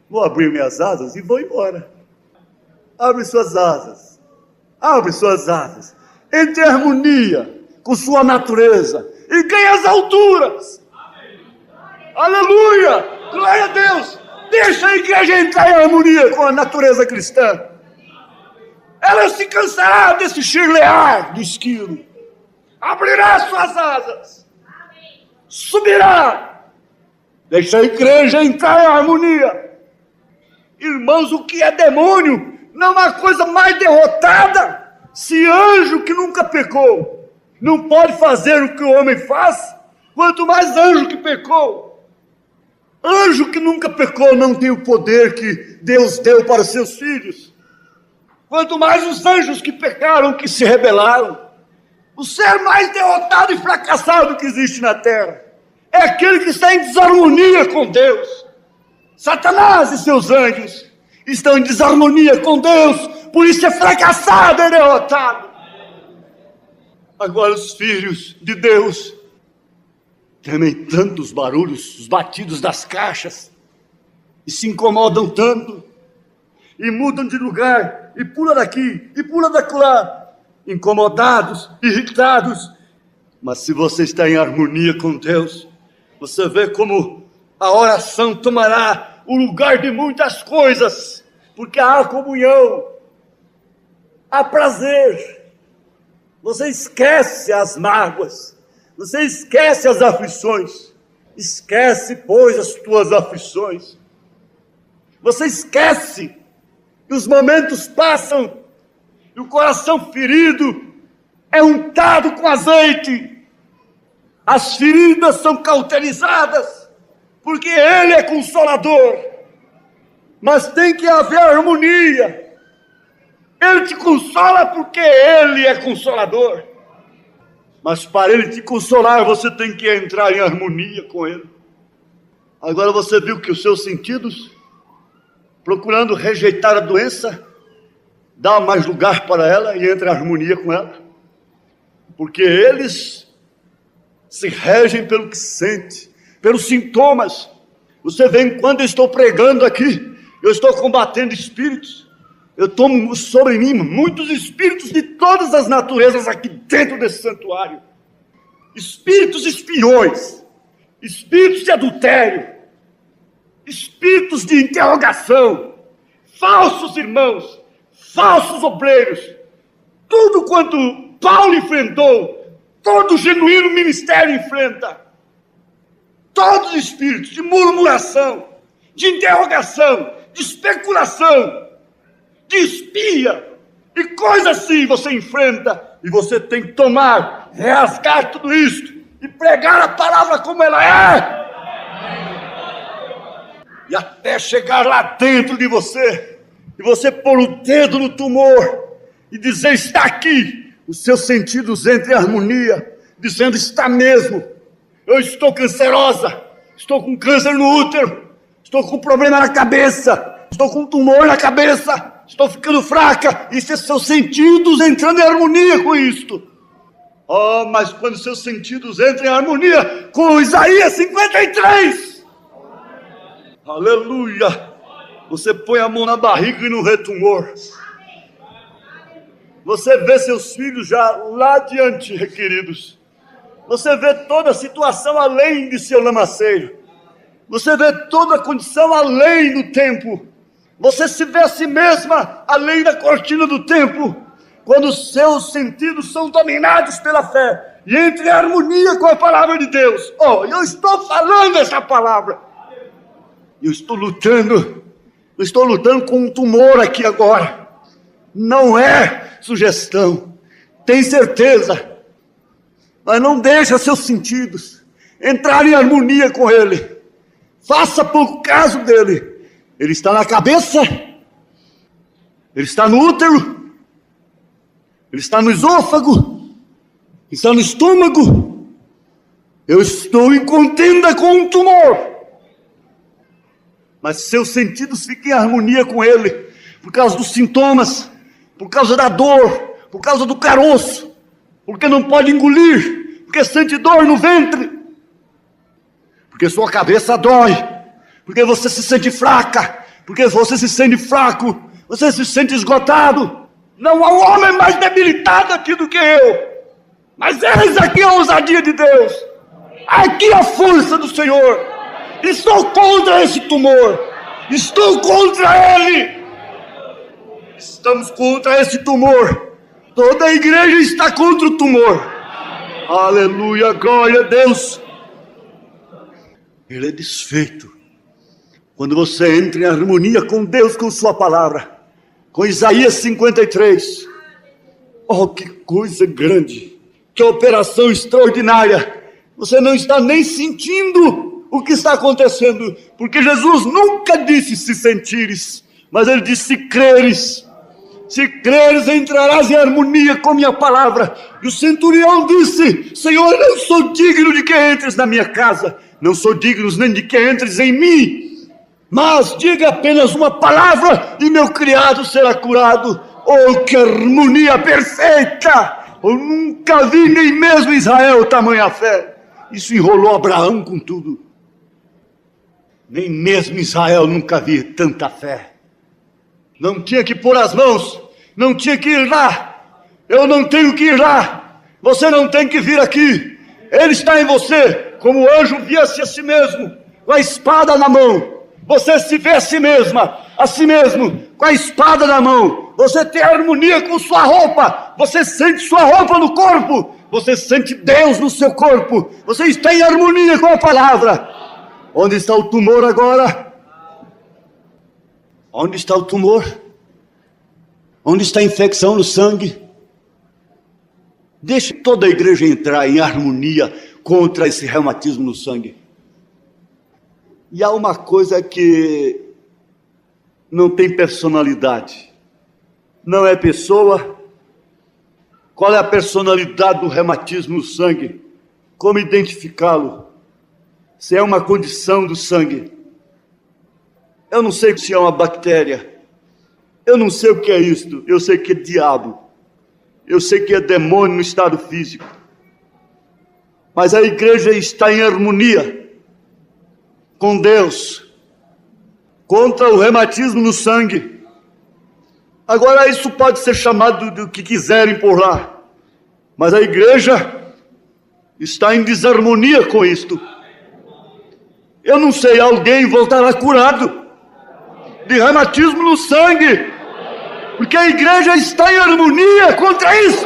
Vou abrir minhas asas e vou embora. Abre suas asas. Abre suas asas. Entre em harmonia com sua natureza e ganhe as alturas. Aleluia! Glória a Deus! Deixa a igreja entrar em harmonia com a natureza cristã. Ela se cansará desse chirlear do esquilo. Abrirá suas asas. Subirá. Deixa a igreja entrar em harmonia. Irmãos, o que é demônio não é uma coisa mais derrotada. Se anjo que nunca pecou não pode fazer o que o homem faz, quanto mais anjo que pecou. Anjo que nunca pecou não tem o poder que Deus deu para seus filhos. Quanto mais os anjos que pecaram, que se rebelaram. O ser mais derrotado e fracassado que existe na terra é aquele que está em desarmonia com Deus. Satanás e seus anjos estão em desarmonia com Deus, por isso é fracassado e derrotado. Agora os filhos de Deus temem tanto os barulhos, os batidos das caixas, e se incomodam tanto, e mudam de lugar, e pula daqui, e pula daquela, incomodados, irritados. Mas se você está em harmonia com Deus, você vê como a oração tomará o lugar de muitas coisas, porque há comunhão, há prazer. Você esquece as mágoas, você esquece as aflições, esquece, pois, as tuas aflições. Você esquece que os momentos passam e o coração ferido é untado com azeite. As feridas são cauterizadas, porque Ele é consolador. Mas tem que haver harmonia. Ele te consola porque Ele é consolador. Mas para Ele te consolar, você tem que entrar em harmonia com Ele. Agora você viu que os seus sentidos, procurando rejeitar a doença, dá mais lugar para ela e entra em harmonia com ela. Porque eles se regem pelo que sente, pelos sintomas. Você vê, quando eu estou pregando aqui, eu estou combatendo espíritos. Eu tomo sobre mim muitos espíritos de todas as naturezas aqui dentro desse santuário. Espíritos espiões, espíritos de adultério, espíritos de interrogação, falsos irmãos, falsos obreiros. Tudo quanto Paulo enfrentou, todo genuíno ministério enfrenta. Todos os espíritos de murmuração, de interrogação, de especulação, de espia e coisa assim você enfrenta, e você tem que tomar, rasgar tudo isso e pregar a palavra como ela é, e até chegar lá dentro de você, e você pôr o dedo no tumor e dizer: está aqui. Os seus sentidos entram em harmonia, dizendo: está mesmo, eu estou cancerosa, estou com câncer no útero, estou com problema na cabeça, estou com tumor na cabeça, estou ficando fraca. E seus sentidos entrando em harmonia com isto. Oh, mas quando seus sentidos entram em harmonia com Isaías 53, aleluia, você põe a mão na barriga e no retumor. Você vê seus filhos já lá adiante, queridos, Você vê toda a situação além de seu lamaceiro. Você vê toda a condição além do tempo. Você se vê a si mesma além da cortina do tempo. Quando os seus sentidos são dominados pela fé e entra em harmonia com a palavra de Deus. Oh, eu estou falando essa palavra. Eu estou lutando com um tumor aqui agora. Não é sugestão. Tem certeza. Mas não deixa seus sentidos entrar em harmonia com ele. Faça pouco caso dele. Ele está na cabeça. Ele está no útero. Ele está no esôfago. Ele está no estômago. Eu estou em contenda com um tumor. Mas seus sentidos fiquem em harmonia com ele, por causa dos sintomas, por causa da dor, por causa do caroço, porque não pode engolir, porque sente dor no ventre, porque sua cabeça dói, porque você se sente fraca, porque você se sente fraco, você se sente esgotado. Não há um homem mais debilitado aqui do que eu, mas eis aqui a ousadia de Deus, aqui a força do Senhor. Estou contra esse tumor. Estou contra ele. Estamos contra esse tumor. Toda a igreja está contra o tumor. Aleluia, glória a Deus. Ele é desfeito quando você entra em harmonia com Deus, com sua palavra. Com Isaías 53. Oh, que coisa grande. Que operação extraordinária. Você não está nem sentindo o que está acontecendo, porque Jesus nunca disse se sentires, mas ele disse se creres. Se creres, entrarás em harmonia com minha palavra. E o centurião disse: Senhor, não sou digno de que entres na minha casa, não sou digno nem de que entres em mim, mas diga apenas uma palavra e meu criado será curado. Oh, que harmonia perfeita! Eu nunca vi nem mesmo em Israel tamanha fé. Isso enrolou Abraão com tudo. Nem mesmo Israel nunca vi tanta fé. Não tinha que pôr as mãos, não tinha que ir lá. Eu não tenho que ir lá. Você não tem que vir aqui. Ele está em você, como o anjo via-se a si mesmo, com a espada na mão. Você se vê a si mesma, a si mesmo, com a espada na mão. Você tem harmonia com sua roupa. Você sente sua roupa no corpo. Você sente Deus no seu corpo. Você está em harmonia com a palavra. Onde está o tumor agora? Onde está o tumor? Onde está a infecção no sangue? Deixe toda a igreja entrar em harmonia contra esse reumatismo no sangue. E há uma coisa que não tem personalidade. Não é pessoa. Qual é a personalidade do reumatismo no sangue? Como identificá-lo? Se é uma condição do sangue. Eu não sei se é uma bactéria. Eu não sei o que é isto. Eu sei que é diabo. Eu sei que é demônio no estado físico. Mas a igreja está em harmonia com Deus contra o reumatismo no sangue. Agora isso pode ser chamado do que quiserem por lá. Mas a igreja está em desarmonia com isto. Eu não sei, alguém voltará curado de reumatismo no sangue, porque a igreja está em harmonia contra isso.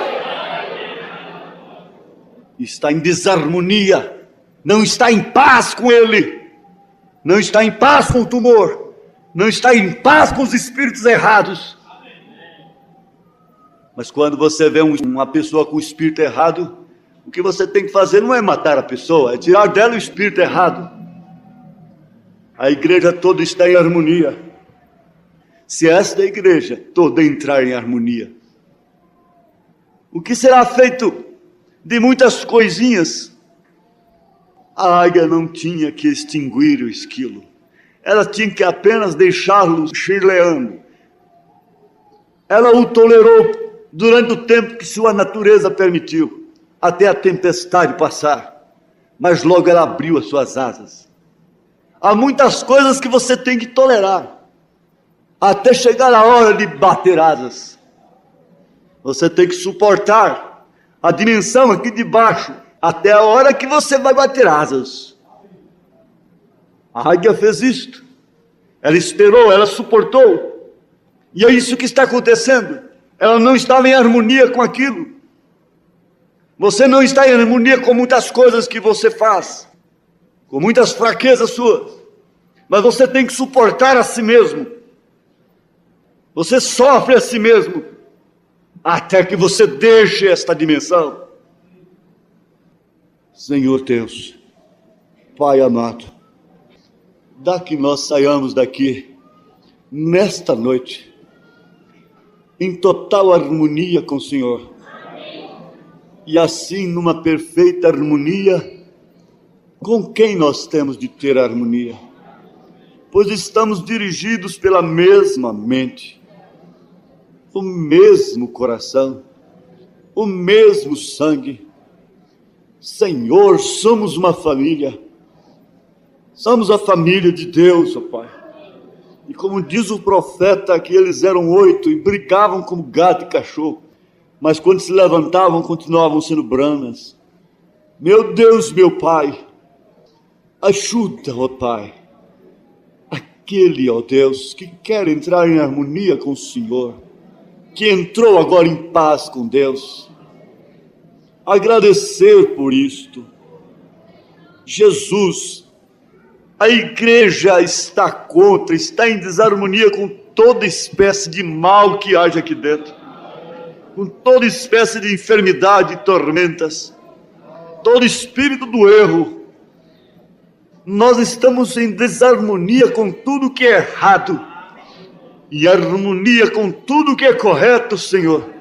Está em desarmonia, não está em paz com ele, não está em paz com o tumor, não está em paz com os espíritos errados. Mas quando você vê uma pessoa com o espírito errado, o que você tem que fazer não é matar a pessoa, é tirar dela o espírito errado. A igreja toda está em harmonia. Se esta igreja toda entrar em harmonia, o que será feito de muitas coisinhas? A águia não tinha que extinguir o esquilo. Ela tinha que apenas deixá-lo chirleando. Ela o tolerou durante o tempo que sua natureza permitiu, até a tempestade passar. Mas logo ela abriu as suas asas. Há muitas coisas que você tem que tolerar, até chegar a hora de bater asas. Você tem que suportar a dimensão aqui de baixo, até a hora que você vai bater asas. A águia fez isto. Ela esperou, ela suportou. E é isso que está acontecendo. Ela não estava em harmonia com aquilo. Você não está em harmonia com muitas coisas que você faz, com muitas fraquezas suas, mas você tem que suportar a si mesmo. Você sofre a si mesmo, até que você deixe esta dimensão. Senhor Deus, Pai amado, dá que nós saiamos daqui, nesta noite, em total harmonia com o Senhor. E assim, numa perfeita harmonia, com quem nós temos de ter harmonia? Pois estamos dirigidos pela mesma mente, o mesmo coração, o mesmo sangue. Senhor, somos uma família, somos a família de Deus, ó Pai. E como diz o profeta, que eles eram 8 e brigavam como gato e cachorro, mas quando se levantavam, continuavam sendo branas. Meu Deus, meu Pai, ajuda, ó Pai, aquele, ó Deus, que quer entrar em harmonia com o Senhor, que entrou agora em paz com Deus, agradecer por isto. Jesus, a igreja está contra, está em desarmonia com toda espécie de mal que haja aqui dentro, com toda espécie de enfermidade e tormentas, todo espírito do erro. Nós estamos em desarmonia com tudo que é errado e harmonia com tudo que é correto, Senhor.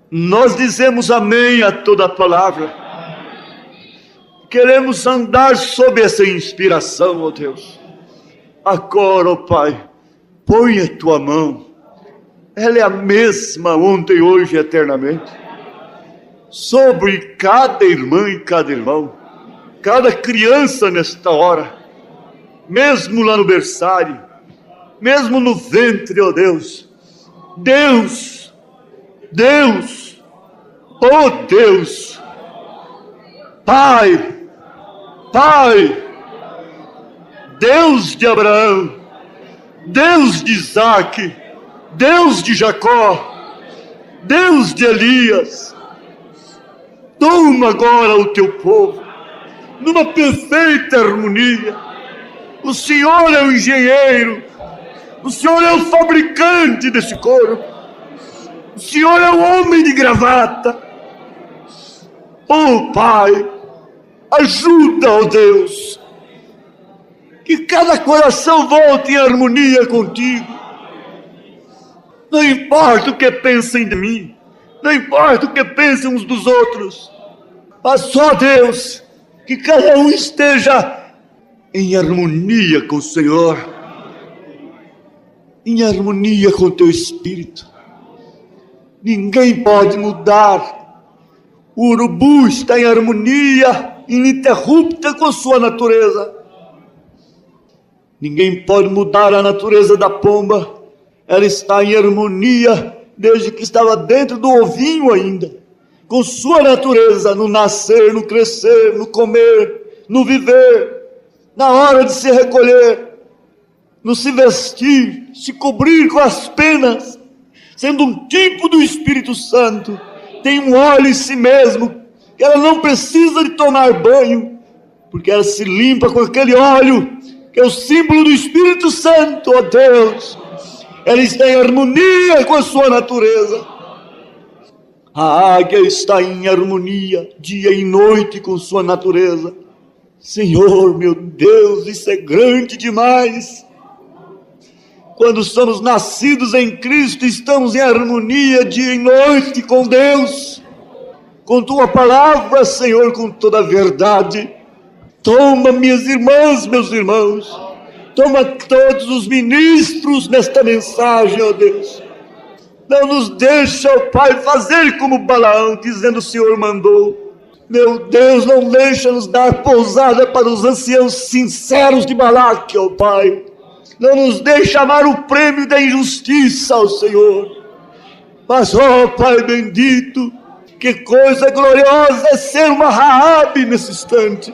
Nós dizemos amém a toda a palavra. Queremos andar sob essa inspiração, ó Deus. Agora, ó Pai, põe a tua mão. Ela é a mesma ontem, hoje e eternamente, sobre cada irmã e cada irmão, cada criança nesta hora, mesmo lá no berçário, mesmo no ventre, ó Deus. Deus, Deus, ó Deus, Pai, Pai, Deus de Abraão, Deus de Isaque, Deus de Jacó, Deus de Elias, toma agora o teu povo, numa perfeita harmonia. O Senhor é o engenheiro, o Senhor é o fabricante desse corpo, o Senhor é o homem de gravata. Oh Pai, ajuda, ó Deus, que cada coração volte em harmonia contigo. Não importa o que pensem de mim, não importa o que pensem uns dos outros, mas só Deus, que cada um esteja em harmonia com o Senhor, em harmonia com o teu Espírito. Ninguém pode mudar. O urubu está em harmonia ininterrupta com a sua natureza. Ninguém pode mudar a natureza da pomba. Ela está em harmonia desde que estava dentro do ovinho ainda, com sua natureza, no nascer, no crescer, no comer, no viver, na hora de se recolher, no se vestir, se cobrir com as penas, sendo um tipo do Espírito Santo. Tem um óleo em si mesmo, que ela não precisa de tomar banho, porque ela se limpa com aquele óleo, que é o símbolo do Espírito Santo, ó Deus. Ela está em harmonia com a sua natureza. A águia está em harmonia, dia e noite, com sua natureza. Senhor, meu Deus, isso é grande demais. Quando somos nascidos em Cristo, estamos em harmonia dia e noite com Deus, com tua palavra, Senhor, com toda a verdade. Toma, minhas irmãs, meus irmãos, toma todos os ministros nesta mensagem, ó Deus. Não nos deixa, ó Pai, fazer como Balaão, dizendo o Senhor mandou. Meu Deus, não deixa-nos dar pousada para os anciãos sinceros de Balaque, ó Pai. Não nos deixa amar o prêmio da injustiça, ó Senhor. Mas, ó Pai bendito, Que coisa gloriosa é ser uma Raabe nesse instante.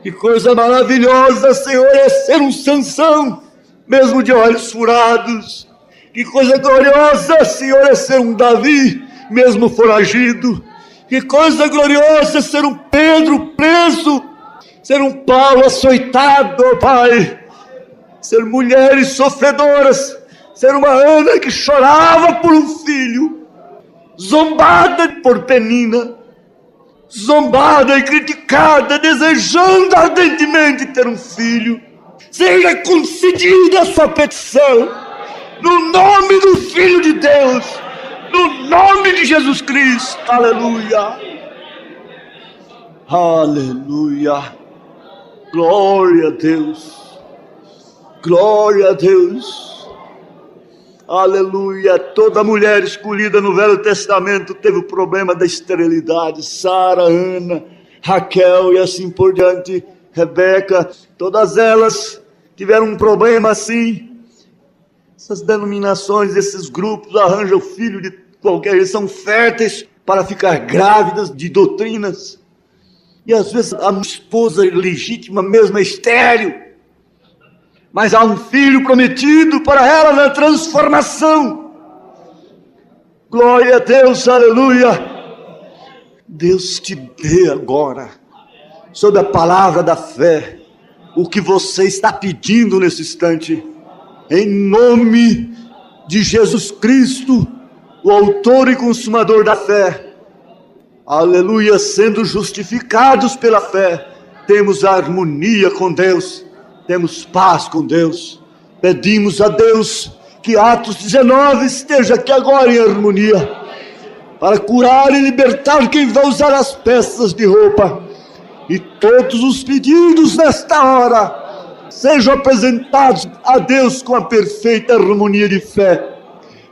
Que coisa maravilhosa, Senhor, é ser um Sansão, mesmo de olhos furados. Que coisa gloriosa, Senhor, é ser um Davi, mesmo foragido. Que coisa gloriosa é ser um Pedro preso, ser um Paulo açoitado, ó Pai. Ser mulheres sofredoras, ser uma Ana que chorava por um filho, zombada por Penina, zombada e criticada, desejando ardentemente ter um filho. Seja concedida a sua petição, no nome do Filho de Deus, no nome de Jesus Cristo. Aleluia, aleluia, glória a Deus, glória a Deus, aleluia. Toda mulher escolhida no Velho Testamento teve o problema da esterilidade. Sara, Ana, Raquel e assim por diante, Rebeca, todas elas tiveram um problema assim. Essas denominações, esses grupos arranjam filho de qualquer, eles são férteis para ficar grávidas de doutrinas. E às vezes a esposa legítima mesmo é estéril, mas há um filho prometido para ela na transformação. Glória a Deus, aleluia. Deus te dê agora, sob a palavra da fé, o que você está pedindo nesse instante, em nome de Jesus Cristo, o autor e consumador da fé. Aleluia, sendo justificados pela fé, temos harmonia com Deus, temos paz com Deus. Pedimos a Deus que Atos 19 esteja aqui agora em harmonia, para curar e libertar quem vai usar as peças de roupa. E todos os pedidos nesta hora sejam apresentados a Deus com a perfeita harmonia de fé,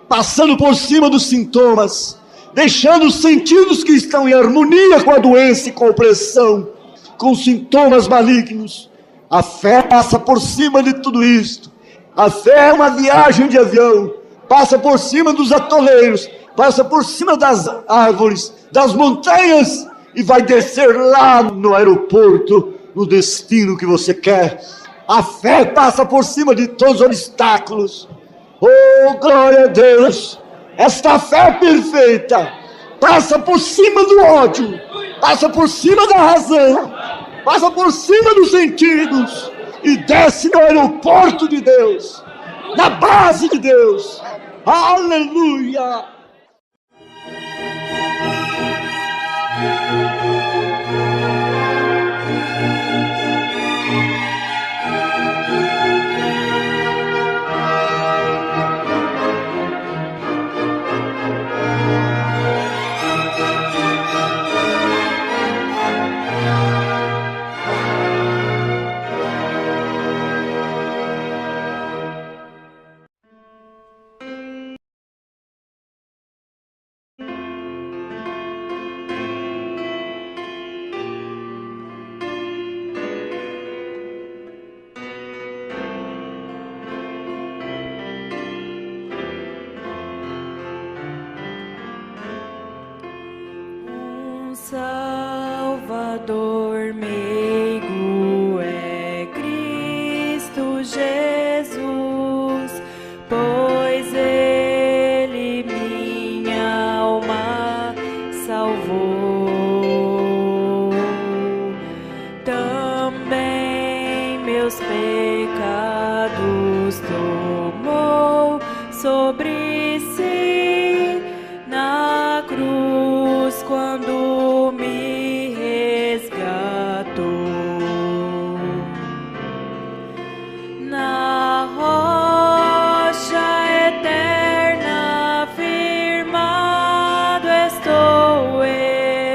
passando por cima dos sintomas, deixando os sentidos que estão em harmonia com a doença e com a opressão, com os sintomas malignos. A fé passa por cima de tudo isto. A fé é uma viagem de avião, passa por cima dos atoleiros, passa por cima das árvores, das montanhas, e vai descer lá no aeroporto, no destino que você quer. A fé passa por cima de todos os obstáculos. Oh, glória a Deus! Esta fé perfeita passa por cima do ódio, passa por cima da razão, passa por cima dos sentidos e desce no aeroporto de Deus, na base de Deus. Aleluia! Salvador meigo é Cristo Jesus, pois Ele minha alma salvou. Também meus pecados tomou sobre si na cruz quando me resgatou. Na rocha eterna firmado estou eu.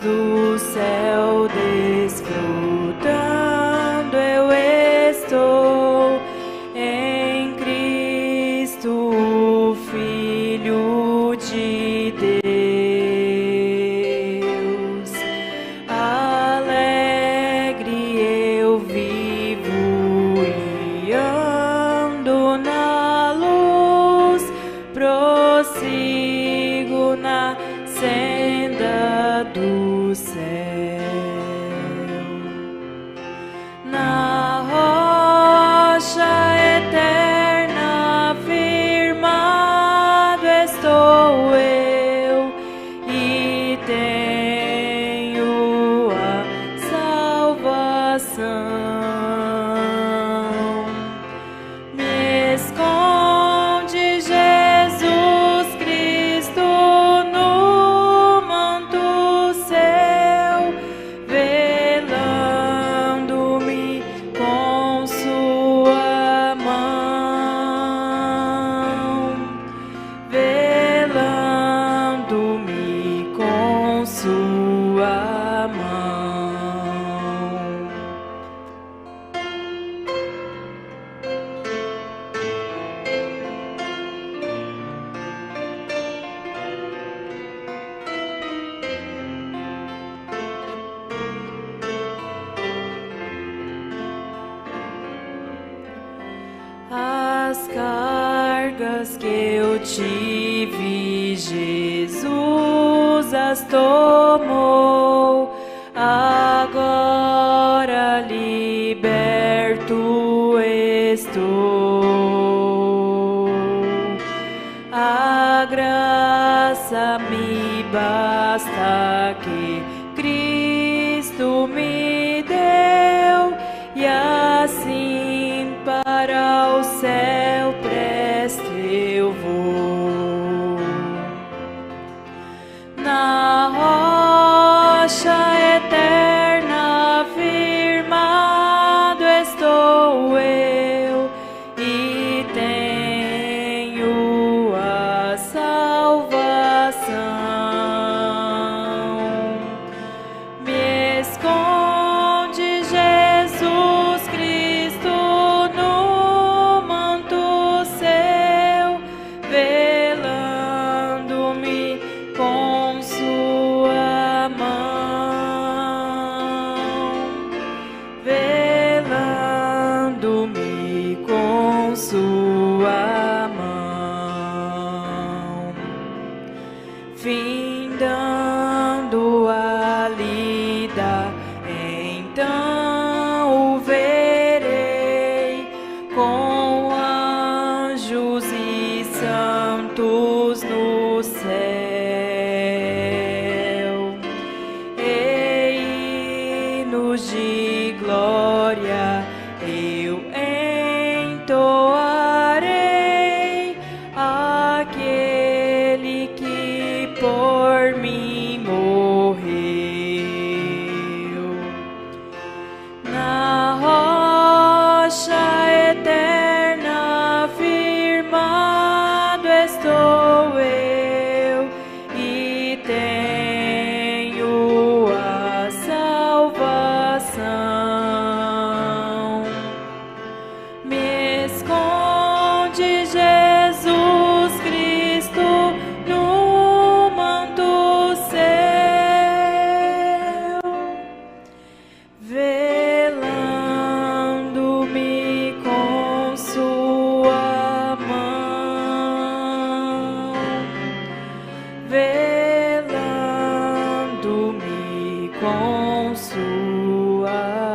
do céu desfrutando eu estou em Cristo, o Filho de Deus. Alegre eu vivo e ando na luz, prossigo na senda do céu. Na rocha eterna firmado estou eu e tenho a salvação. Me esconde Jesus Cristo no manto seu, velando-me com sua mão, velando-me com sua mão. As cargas que eu tive, Jesus as tomou. Agora liberto estou. A graça me basta que Cristo me deu, e assim para o céu presto eu vou. Na rocha eterna firmado estou eu e tenho a salvação. Me esconde Jesus Cristo no manto seu, velando-me com sua mão, velando-me com sua mão, findando a lida, então o verei com anjos e santos no céu, e hinos de glória eu entoarei aquele que por mim morreu. Na rocha eterna firmado estou eu e tenho a salvação. Me esconde Jesus Cristo no manto seu, velando-me com sua mão, velando-me com sua